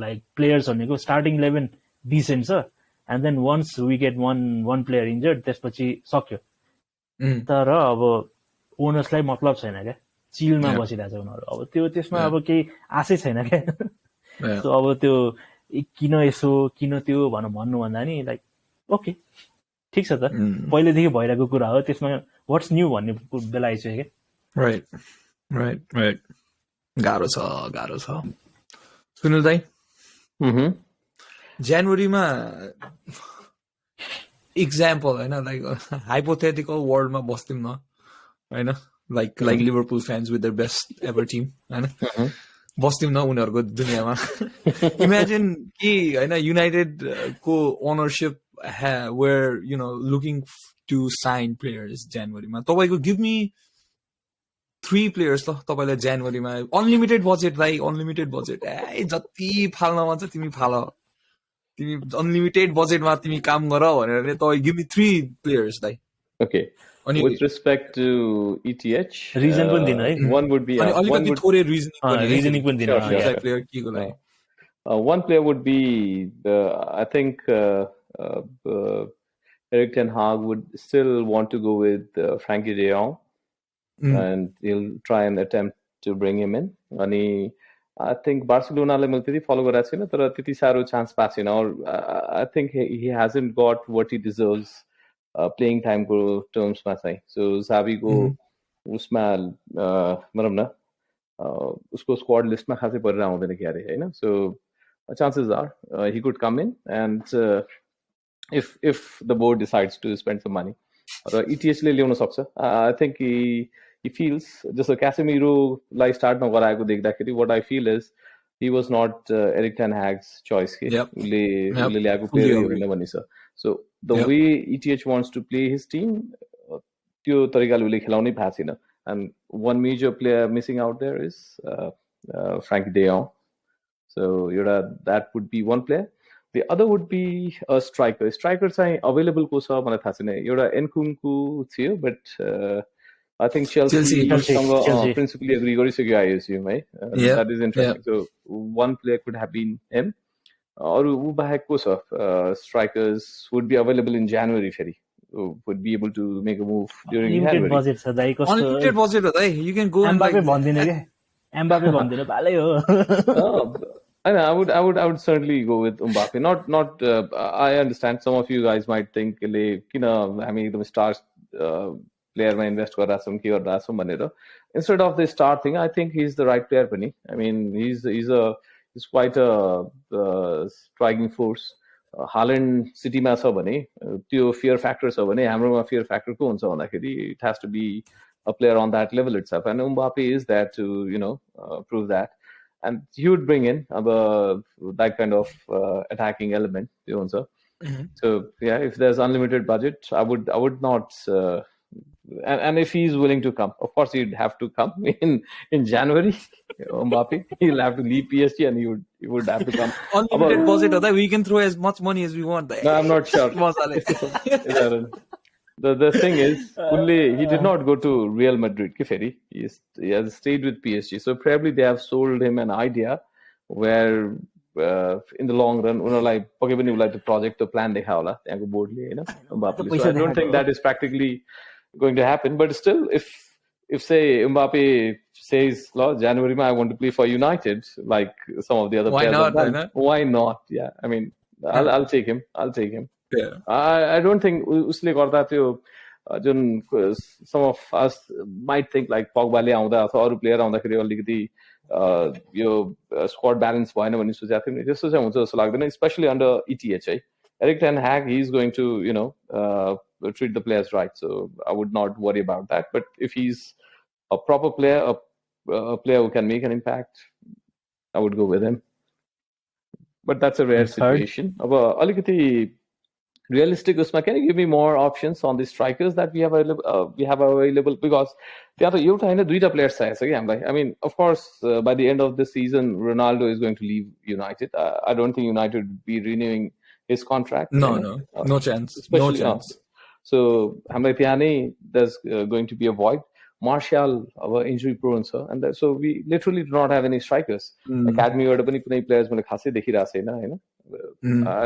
लाइक प्लेयर्स भनेको स्टार्टिङ 11 डिसेन्ट छ and then once we get one player injured त्यसपछि सक्यो तर अब ओनर्सलाई मतलब छैन क्या चिलमा बसिरहेको छ उनीहरू अब त्यो त्यसमा अब केही आशै छैन क्या सो अब त्यो किन यसो किन त्यो भनेर भन्नुभन्दा नि लाइक ओके ठिक छ त पहिलेदेखि भइरहेको कुरा हो त्यसमा वाट्स न्यू भन्ने बेला आइसक्यो क्या राइट गाह्रो छ सुनिल दाइ जनवरीमा इक्जाम्पल होइन लाइक हाइपोथेटिकल वर्ल्डमा बस्थ्यौँ न होइन like Liverpool fans with their best ever team होइन बस्थ्यौँ न उनीहरूको दुनियाँमा इमेजिन कि होइन युनाइटेडको ownership where you know looking to sign players जनवरीमा तपाईँको गिभ मी 3 प्लेयर्स ल तपाईँलाई जनवरीमा अनलिमिटेड बजेट ए जति फाल्न मन छ तिमी फाल तिमी अनलिमिटेड बजेटमा तिमी काम गर भनेर तपाईँ गिभ मी 3 प्लेयर्स दाइ okay with respect to ETH reason पनि दिन है one would be अलिकति थोरै रिजनिङ पनि दिन प्लेयर केको लागि one player would be I think Erik ten Hag would still want to go with Frankie de Jong and he'll try and attempt to bring him in अनि I think Barcelona मैले त्यति follow गरेको छैन तर त्यति साह्रो chance पाएको छैन or I think he hasn't got what he deserves playing time को terms मा चाहिँ so Xavi को उसमा भनौँ न उसको स्क्वाड लिस्टमा खासै परेर आउँदैन क्यारे हैन so chances are he could come in and if the board decides to spend some money र ETH ले ल्याउन सक्छ I think he feels just a Casemiro लाई स्टार्ट नगराएको देख्दाखेरि what I feel is he was not Erik ten Hag's choice के उले ल्याएको player होइन भन्ने छ so the way ETH wants to play his team त्यो तरिकाले उले खेलाउनै भएको छैन and one major player missing out there is Frankie de Jong so that would be one player the other would be a striker चाहिँ available को छ मलाई थाहा छैन एउटा एनकुनको थियो but I think Chelsea principally agree गरिसक्यो I assume है that is interesting so one player could have been him अरु उ बाहेक को छ strikers would be available in January फेरि would be able to make a move during January budget छ दाइ कस्तो अनलिमिटेड बजेट हो दाइ you can go and Mbappe भन्दिन के एम्बापे भन्दिन भालै हो I would certainly go with Mbappe. Not. I understand some of you guys might think किन हामी एकदम स्टार प्लेयरमा इन्भेस्ट गरिरहेछौँ के गरिरहेछौँ भनेर instead of the star thing I think he's the right player पनि I mean he's quite a striking force Haaland सिटीमा छ भने त्यो fear factor छ भने हाम्रोमा fear factor को हुन्छ भन्दाखेरि it has to be a player on that level itself and Mbappe is there to prove that and he would bring in that kind of attacking element, you know, sir. So yeah, if there's unlimited budget, I would not. And if he's willing to come, of course he'd have to come in January. Mbappe, he'll have to leave PSG, and he would have to come. Unlimited budget होता है, we can throw as much money as we want. No, I'm not sure. मजाले. The thing is, he did not go to Real Madrid. He has stayed with PSG. So probably they have sold him an idea where in the long run, like the project to plan dekha boldly, you know. Mbappe. So I don't think that is practically going to happen. But still, if say Mbappe says, January, I want to play for United, like some of the other Why players, not? why not? Yeah, I mean, I'll take him. Yeah. I don't think उसले गर्दा त्यो जुन some of us might think like Pogba ले आउँदा अथवा अरू player आउँदाखेरि अलिकति यो स्क्वाड ब्यालेन्स भएन भन्ने सोचेको थियौँ नि, त्यस्तो चाहिँ हुन्छ जस्तो लाग्दैन, especially under ETH है. Eric Ten Hag, he's going to, you know, treat the players right, so I would not worry about that. But if he's a proper player, a player who can make an impact, I would go with him. But that's a rare situation. अब अलिकति realistic usma, can you give me more options on the strikers that we have available? Because the other duita players I mean, of course, by the end of the season, Ronaldo is going to leave United. I don't think United would be renewing his contract. No chance. No chance. So there's going to be a void. Martial, our injury prone, sir, and so we literally do not have any strikers. Academy players, I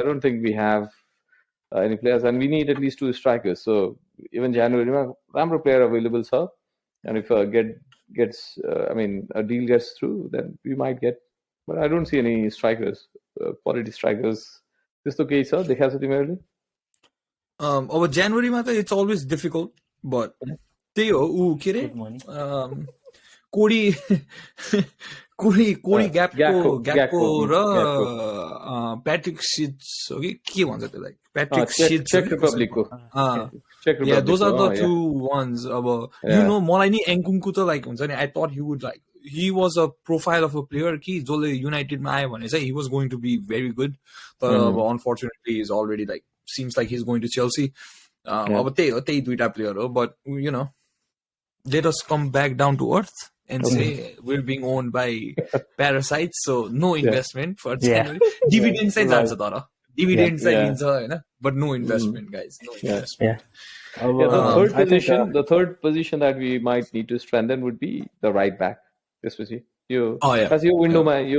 don't think we have any players, and we need at least 2 strikers. So even January, Rambo player available, sir. And if a deal gets through, then we might get. But I don't see any strikers, quality strikers. This is okay, sir. Dekha sa timeharule? Over January, it's always difficult, but Theo, Cody Gakpo र Patrick Schick, okay, के भन्छ त्यसलाई? Patrick Schick, Czech Republic. Yeah, those are the 2 ones. You know, मलाई नि एन्कुङको त like हुन्छ नि, I thought he was a profile of a player कि जसले United मा आयो भने चाहिँ he was going to be very good, but unfortunately he's already like seems like he's going to Chelsea. अब त्यही दुईटा player हो, but you know, let us come back down to earth and say we're being owned by parasites, so no investment for January. Dividends चाहिँ जान्छ तर, dividends चाहिँ लिन्छ हैन, but no investment, guys. No investment. The third position that we might need to strengthen would be the right back. त्यसपछि यो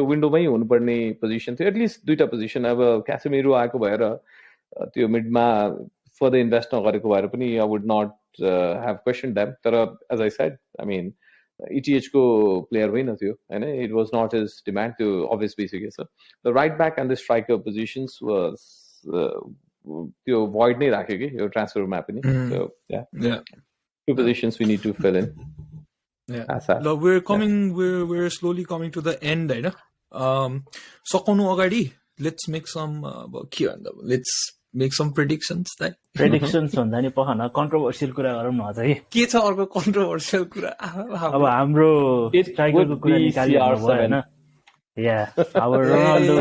विन्डोमै हुनुपर्ने position थियो, एटलिस्ट 2टा पोजिसन. अब क्यासेमिरो आएको भएर त्यो मिडमा फर्दर इन्भेस्ट नगरेको भएर पनि I would not have questioned them. तर as I said, I mean, ETH को player होइन थियो हैन, it was not his demand to obvious basic. So the right back and the striker positions was त्यो void नै राख्यो कि यो transfer मा पनि. So yeah, 2 positions we need to fill in. No, we're slowly coming to the end, हैन. सकाउनु अगाडि let's make some predictions. Predictions भन्दा नि पखना कन्ट्रोभर्सियल कुरा गरौँ न अझै. के छ अर्को कन्ट्रोभर्सियल कुरा? अब हाम्रो स्ट्राइकरको कुरा निकालिदिनु भयो हैन. Yeah, our Ronaldo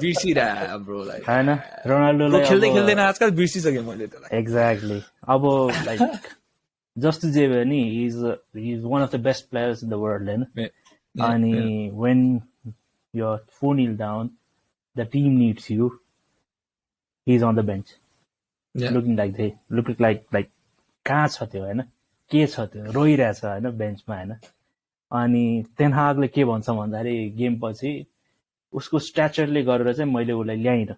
बिर्सिरा ब्रो लाइक हैन, रोनाल्डोलाई खेल्दैन आजकल, बिर्सिसके मैले त्यसलाई. Exactly. अब like just to say he's one of the best players in the world, and when you're 4-0 down, the team needs you. He's on the bench, looking like कहाँ छ त्यो हैन, के छ त्यो रोइरहेछ हैन बेन्चमा हैन. अनि टेन हागले के भन्छ भन्दाखेरि गेम पछि उसको स्ट्याचरले गरेर चाहिँ मैले उसलाई ल्याइन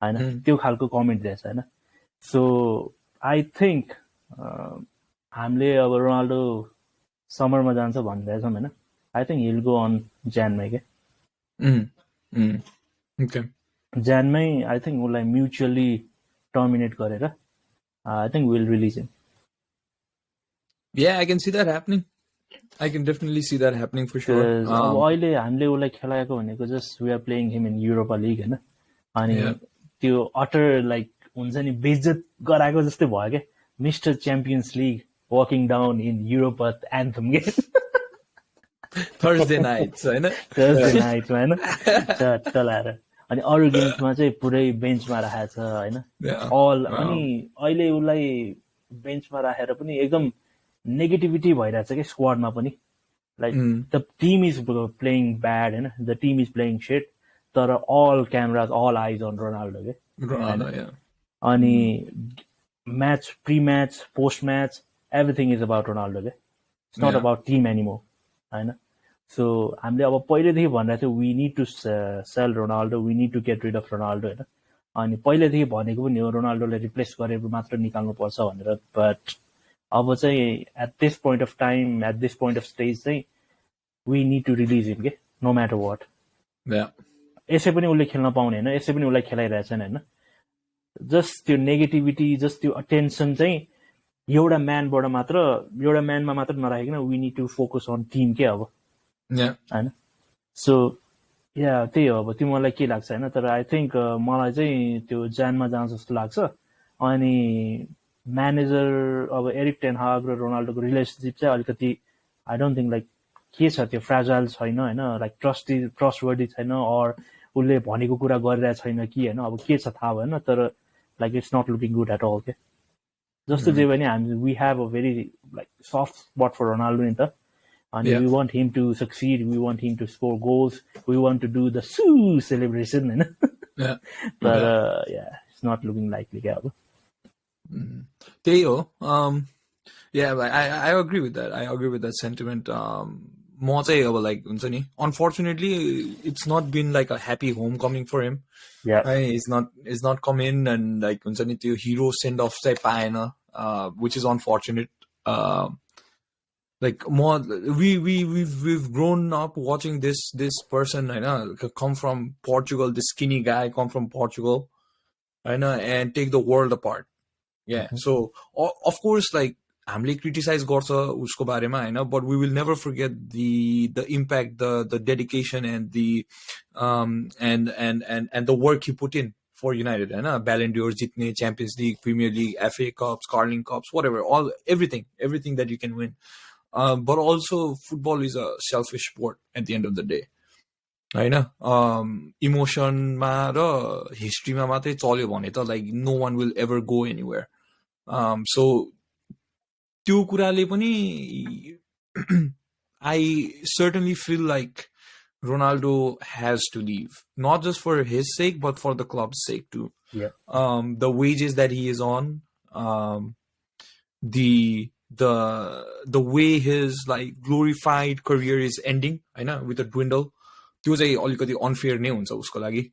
हैन, त्यो खालको कमेन्ट दिएछ हैन. सो आई थिंक हामीले अब रोनाल्डो समरमा जान्छ भन्दैछौँ हैन. I think he'll go on Janमै के. Okay. Janमै आई थिंक उसलाई म्युचुअली टर्मिनेट गरेर I think we'll release him. Yeah, I can see that happening. I can definitely see that happening for sure. अब अहिले हामीले उसलाई खेलाएको भनेको just we are playing him in Europa League हैन. अनि त्यो अटर लाइक हुन्छ नि बेइज्जत गराएको जस्तै भयो के. Mister champions league walking down in Europa anthem. Thursday nights होइन थर्सडे नाइटमा होइन चट्ट लाएर अनि अरू गेम्समा चाहिँ पुरै बेन्चमा राखेको छ होइन अल अनि अहिले उसलाई बेन्चमा राखेर पनि एकदम नेगेटिभिटी भइरहेछ कि स्क्वाडमा पनि like the team is playing bad होइन the team is playing set तर all cameras all eyes on Ronaldo के अनि match pre match post match everything is about Ronaldo के it's not about team anymore होइन so हामीले अब पहिलेदेखि भनिरहेको थियो we need to sell Ronaldo we need to get rid of Ronaldo होइन अनि पहिलेदेखि भनेको पनि हो रोनाल्डोलाई रिप्लेस गरेर मात्र निकाल्नुपर्छ भनेर बट अब चाहिँ at this point of time at this point of stage चाहिँ we need to release him के नो म्याटर वाट यसै पनि उसले खेल्न पाउने होइन यसै पनि उसलाई खेलाइरहेछन् होइन जस्ट त्यो नेगेटिभिटी जस्ट त्यो अटेन्सन चाहिँ एउटा म्यानमा मात्र नराखिकन we need to focus on team के अब होइन सो या त्यही हो अब तिमीलाई के लाग्छ होइन तर आई थिङ्क मलाई चाहिँ त्यो ज्यानमा जान्छ जस्तो लाग्छ अनि म्यानेजर अब एरिक टेन हाग र रोनाल्डोको रिलेसनसिप चाहिँ अलिकति आई डोन्ट थिङ्क लाइक के छ त्यो फ्रेजाइल छैन होइन लाइक ट्रस्टवर्दी छैन अर उसले भनेको कुरा गरिरहेको छैन कि होइन अब के छ थाहा भएन तर like it's not looking good at all के जस्तो जे भने हामी we have a very like soft spot for Ronaldo नि त अनि we want him to succeed we want him to score goals we want to do the siu celebration होइन तर इट्स नट लुकिङ लाइकली क्या अब त्यही हो yeah I agree with that I agree with that sentiment म चाहिँ अब like हुन्छ नि unfortunately it's not been like a happy homecoming for him it's not come in and like हुन्छ नि त्यो हिरो सेन्ड अफ चाहिँ पाएन which is unfortunate like more we've grown up watching this person come from Portugal, this skinny guy come from Portugal and take the world apart. So of course like हामीले criticize गर्छ उसको बारेमा हैन but we will never forget the impact the dedication and the and the work he put in for United हैन Ballon d'Or जित्ने Champions League, Premier League, FA Cups, Carling Cups, whatever, all everything that you can win. But also football is a selfish sport at the end of the day. होइन इमोसनमा र हिस्ट्रीमा मात्रै चल्यो भने त like no one will ever go anywhere so त्यो कुराले पनि I certainly feel like Ronaldo has to leave, not just for his sake, but for the club's sake too. The wages that he is on, the way his like glorified career is ending, I know, with a dwindle. त्यो चाहिँ अलिकति unfair नै हुन्छ उसको लागि.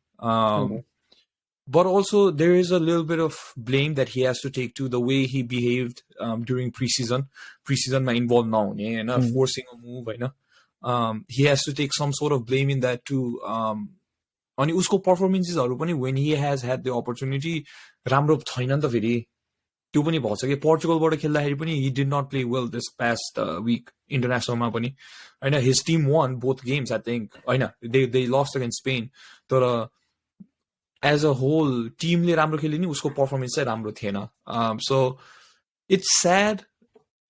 But also there is a little bit of blame that he has to take to the way he behaved during preseason मा involved नहुने हैन forcing a move हैन he has to take some sort of blame in that too अनि उसको पर्फर्मेन्सेसहरु पनि when he has had the opportunity राम्रो छैन नि त फेरि त्यो पनि भन्छ कि पोर्चुगलबाट खेल्दाखेरि पनि he did not play well this past week इन्टरनेशनलमा पनि हैन his team won both games I think हैन they lost against Spain तर as a whole टिमले राम्रो खेल्यो नि उसको पर्फर्मेन्स चाहिँ राम्रो थिएन so it's sad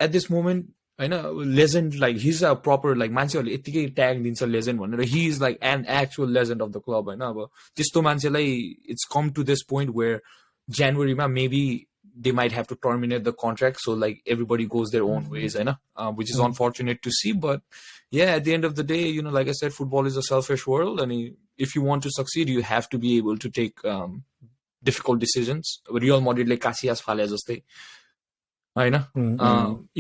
at this moment हैन legend like he is a proper like मान्छेहरूले यतिकै ट्याग दिन्छ लेजेन्ड भनेर he is like an actual legend of the club हैन अब त्यस्तो मान्छेलाई it's come to this point where जनवरीमा maybe they might have to terminate the contract so like everybody goes their own ways which is unfortunate to see but yeah at the end of the day like I said football is a selfish world and if you want to succeed you have to be able to take difficult decisions Real Madrid like Casillas फाले जस्तै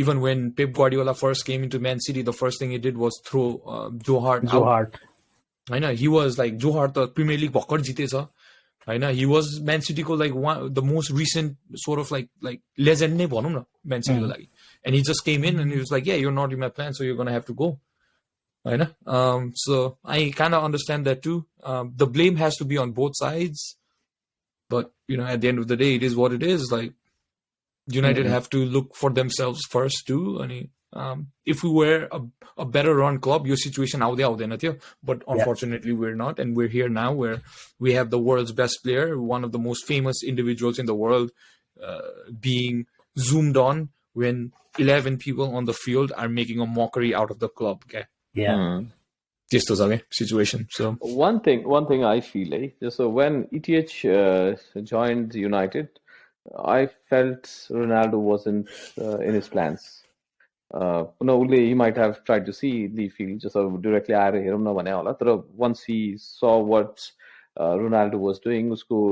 even when Pep Guardiola first came into Man City the first thing he did was throw Joe Hart out he was like Joe Hart the Premier League भर्खर जितेछ he was Man City ko like one the most recent sort of like legend नै भनौं न Man City को लागि and he just came in and he was like yeah you're not in my plan so you're going to have to go so I kind of understand that too the blame has to be on both sides but at the end of the day it is what it is like United have to look for themselves first too and if we were a better run club your situation out there but unfortunately we're not and we're here now where we have the world's best player one of the most famous individuals in the world being zoomed on when 11 people on the field are making a mockery out of the club okay Yeah. त्यस्तो छ क्या situation so One thing I feel, so when ETH joined United, I felt Ronaldo wasn't in his plans. No, he might have tried to see the field just directly आएर हेरौँ न भने होला तर once he saw what Ronaldo was doing उसको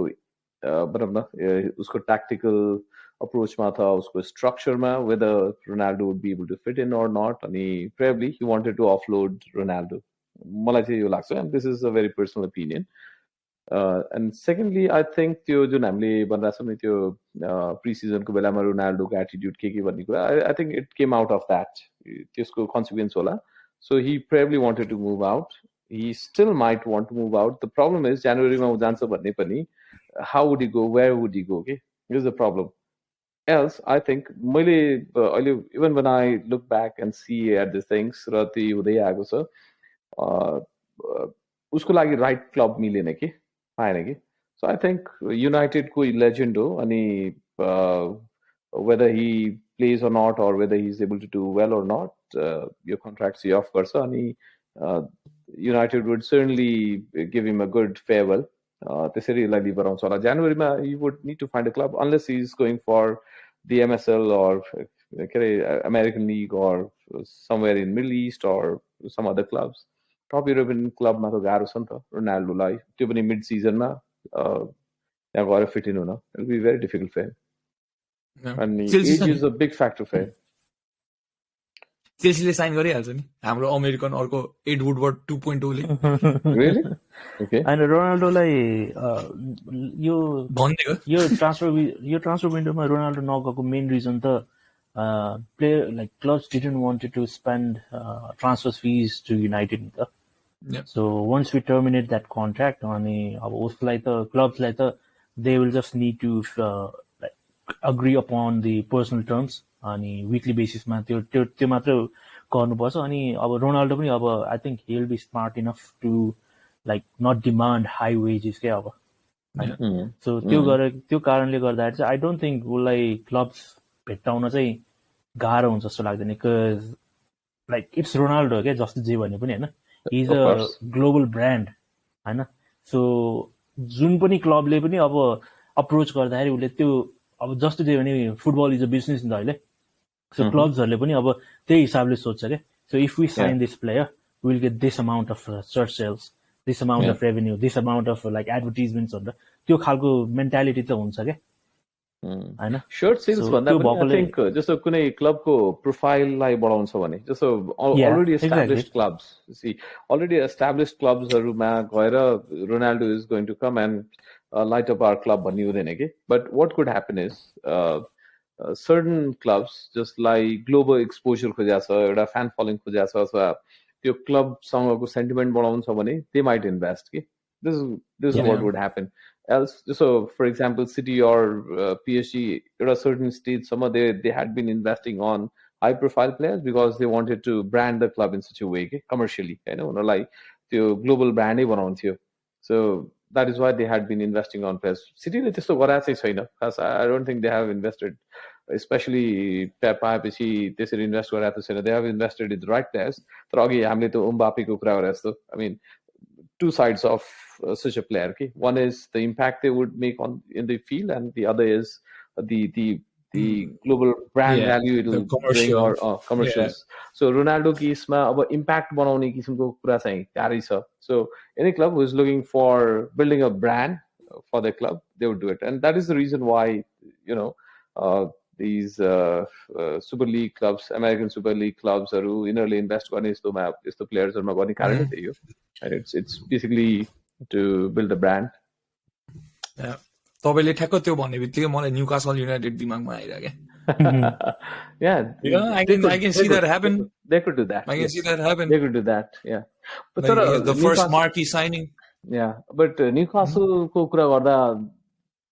भनौँ न उसको tactical approach मा था उसको structure मा whether Ronaldo would be able to fit in or not अनि probably he wanted to offload Ronaldo मलाई चाहिँ यो लाग्छ and this is a very personal opinion. And secondly, I think त्यो जुन हामीले भनिरहेछौँ नि त्यो प्रिसिजनको बेलामा रोनाल्डोको एटिट्युड के भन्ने कुरा I think it came out of that. त्यसको consequence होला. So he probably wanted to move out. He still might want to move out. The problem is जनवरीमा ऊ जान्छ भन्ने पनि how would he go? Where would he go? Okay, here's the problem. Else, I think मैले अहिले even when I look back and see at these things र ती हुँदै आएको छ उसको लागि राइट क्लब मिलेन कि पाएन कि सो आई थिङ्क युनाइटेडको लेजेन्ड हो अनि whether he plays or not or whether he's able to do well or not your contract see off गर्छ अनि United would certainly give him a good farewell त्यसरी यसलाई लिभर आउँछ होला जनवरीमा he would need to find a club unless he's going for the MSL or American League or somewhere in Middle East or some other clubs top European क्लबमा त गाह्रो छ नि त रोनाल्डोलाई त्यो पनि मिड सिजनमा त्यहाँ गएर फिट इन हुन it be very difficult for him अनि age is a big factor for him चेल्सीले साइन गरिहाल्छ नि हाम्रो अमेरिकन अर्को एड वुडवर्ड 2.0 ले रियली ओके अनि रोनाल्डोलाई यो भन्दियो यो ट्रान्सफर विन्डोमा रोनाल्डो नगएको मेन रिजन त player like clubs didn't wanted to spend transfer fees to United नि त so once we terminate that contract अनि अब उसलाई त क्लब्सलाई त they will just need to like agree upon the personal terms अनि weekly basis मा त्यो मात्र गर्नुपर्छ अनि अब रोनाल्डो पनि अब I think he will be smart enough to like not demand high wages के अब हैन so त्यो कारणले गर्दा चाहिँ I don't think उसलाई क्लब्स भेट्टाउन चाहिँ गाह्रो हुन्छ जस्तो लाग्दैन बिकज लाइक इट्स रोनाल्डो क्या जस्तो जे भने पनि होइन इज अ ग्लोबल ब्रान्ड होइन सो जुन पनि क्लबले पनि अब अप्रोच गर्दाखेरि उसले त्यो अब जस्तो जे भने फुटबल इज अ बिजनेस नि त अहिले सो क्लब्सहरूले पनि अब त्यही हिसाबले सोध्छ क्या so if we sign this player will get this amount of search sales this amount of revenue this amount of like advertisements भनेर त्यो खालको मेन्टालिटी त हुन्छ क्या हैन शर्ट सेल्स भन्दा पनि आई थिंक जस्तो कुनै क्लबको प्रोफाइललाई बढाउँछ भने जस्तो already established clubs see already established क्लब्सहरुमा गएर Ronaldo is going to come and light up our club भन्ने हुँदैन के but what could happen is certain clubs जसलाई ग्लोबल एक्सपोजर खोजेको छ एउटा फ्यान फलोइङ खोजेको छ अथवा त्यो क्लबसँगको सेन्टिमेन्ट बढाउँछ भने दे माइट इन्भेस्ट के this is what would happen else so for example City or PSG at a certain stage some of they had been investing on high profile players because they wanted to brand the club in such a way commercially like the global brand banaunthyo so that is why they had been investing on players City le testo gara chai chaina because I don't think they have invested especially Pep aपछि त्यसरी invest गरेको छैन they have invested in the right players तर अघि हामीले त Mbappe को कुरा गरे जस्तो I mean two sides of such a player okay? One is the impact they would make on in the field and the other is the global brand value it will bring or commercials so Ronaldo ki isma aba impact banaउने किसिमको कुरा चाहिँ गाह्रै छ so any club who is looking for building a brand for their club they would do it and that is the reason why these Super League clubs American Super League clubs haru यिनीहरुले invest गर्ने यस्तो प्लेयर्सहरुमा गर्ने कारण त्यही हो and it's basically to build a brand तपाईले ठ्याक्क त्यो भन्ने बित्तिकै मलाई न्यूकासल युनाइटेड दिमागमा आइरा के yeah I can see that happen they could do that I can see that happen they could do that yeah but the first marquee signing yeah but Newcastle ko kura garda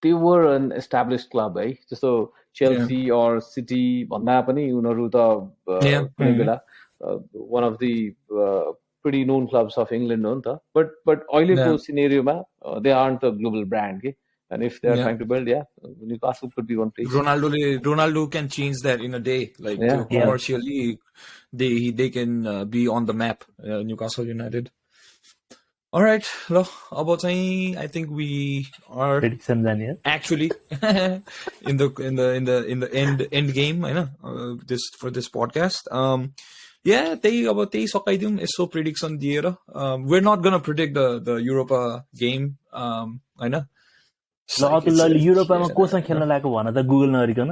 they were an established club है जस्तो Chelsea or City भन्दा पनि उनीहरु त कुनै बेला one of the pretty known clubs of England हो नि त but अहिलेको सिनेरियोमा they aren't a global brand के And if they are Yeah. trying to build, Newcastle could be one place. Ronaldo can change that in a day. Like Yeah. commercially, they can be on the map. Newcastle United. All right, lo. About I think we are Prediction जाने actually in the end game, I know, this for this podcast. Yeah, त्यही सकाइदिउँ यसो prediction दिएर. We're not gonna predict the Europa game. I know. ल अतुलले युरोपमा कोसँग खेल्न लागेको भन त गुगल नगरिकन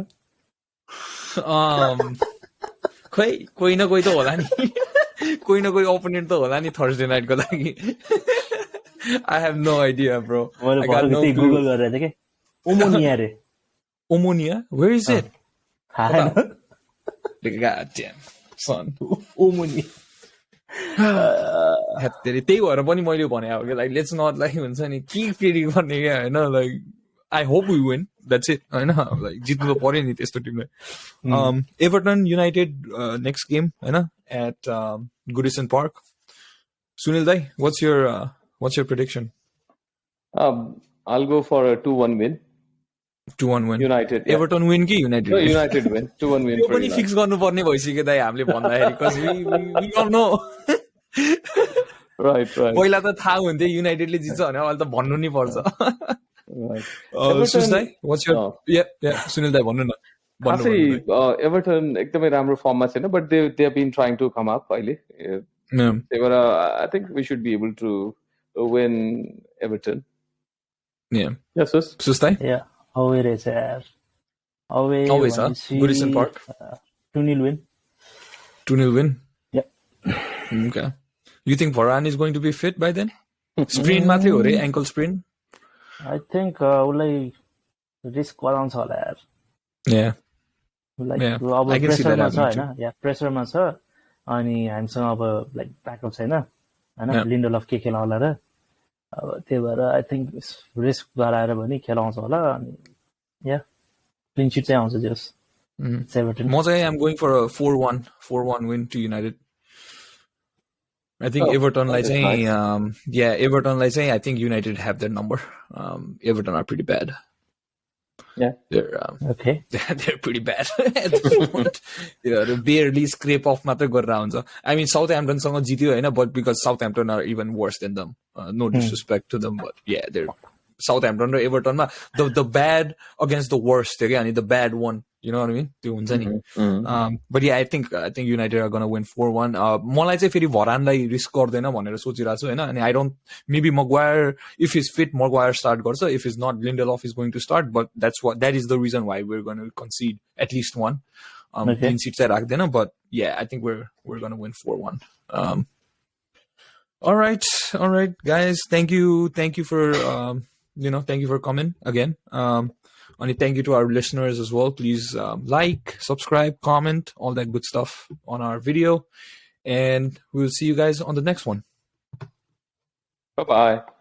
खै कोही न कोही त होला नि कोही न कोही ओपोनेन्ट त होला नि थर्सडे नाइटको लागि I have no idea, bro. I got no clue. Google गरेर थिएँ के ओमोनिया रे Omonia? Where is it? थाहा छैन God damn, son. ओमोनिया त्यही भएर पनि मैले भने अब लाइक लेट्स नट लाइक हुन्छ नि के प्रेडिक्ट गर्ने क्या होइन like I hope we win that's it होइन लाइक जित्नु त पर्यो नि त्यस्तो टिमलाई एभर्टन युनाइटेड नेक्स्ट गेम होइन एट गुडिसन पार्क सुनिल दाई what's your prediction? I'll go for a 2-1 win. 2-1 win. United. Yeah. Everton win कि United No, win? United win. 2-1 win. त्यो for पनि United. फिक्स गर्नुपर्ने भइसक्यो दाइ हामीले भन्दाखेरि because we all know Right. पहिला त थाहा हुन्थ्यो युनाइटेडले जित्छ भने अहिले त भन्नु नि पर्छ Right. सुनिल दाइ what's your yeah सुनिल दाइ भन्नु न भन्नु खासै एभर्टन एकदमै राम्रो फर्ममा छैन but they have been trying to come up अहिले त्यही भएर I think we should be able to win Everton. yeah Yes, yes. सुस्ताइ yeah away रहेछ यार away Always, huh? Goodison Park. 2-0 win 2-0 win. Yeah. Okay. You think Varane is going to be fit by then? Sprain मात्रै हो रे ankle sprain. I think उसलाई risk गराउँछ होला यार Yeah. Like Yeah, अब I can see that प्रेसरमा छ happening होइन या प्रेसरमा छ अनि हामीसँग अब लाइक ब्याकअप छैन होइन Yeah. लिन्डोलफ के खेला होला र अब त्यही भएर आई थिङ्क रिस्क गराएर पनि खेलाउँछ होला अनि या क्लिन सिट चाहिँ आउँछ जस एभर्टन म चाहिँ I'm going for a 4-1 win to United. I think Everton लाई that's चाहिँ Everton लाई चाहिँ I think United have their number. Everton are pretty bad. Yeah. They're okay they're pretty bad at this moment. They're barely scrape off मात्रै गरेर आउँछ. I mean Southampton सँग जित्यो होइन but because Southampton are even worse than them. No disrespect to them but yeah they're Southampton र Everton मा the bad against the worst थियो क्या अनि the bad one you know what I mean त्यो हुन्छ नि but yeah I think United are gonna win 4-1 मलाई चाहिँ फेरि भरानलाई रिस्क गर्दैन भनेर सोचिरहेको छु होइन अनि I don't maybe Maguire if he's fit Maguire start गर्छ if he's not Lindelof is going to start but that is the reason why we're going to concede at least one clean sheet चाहिँ राख्दैन but yeah I think we're going to win 4-1 all right guys thank you for thank you for coming again and thank you to our listeners as well please like subscribe comment all that good stuff on our video and we'll see you guys on the next one Bye-bye.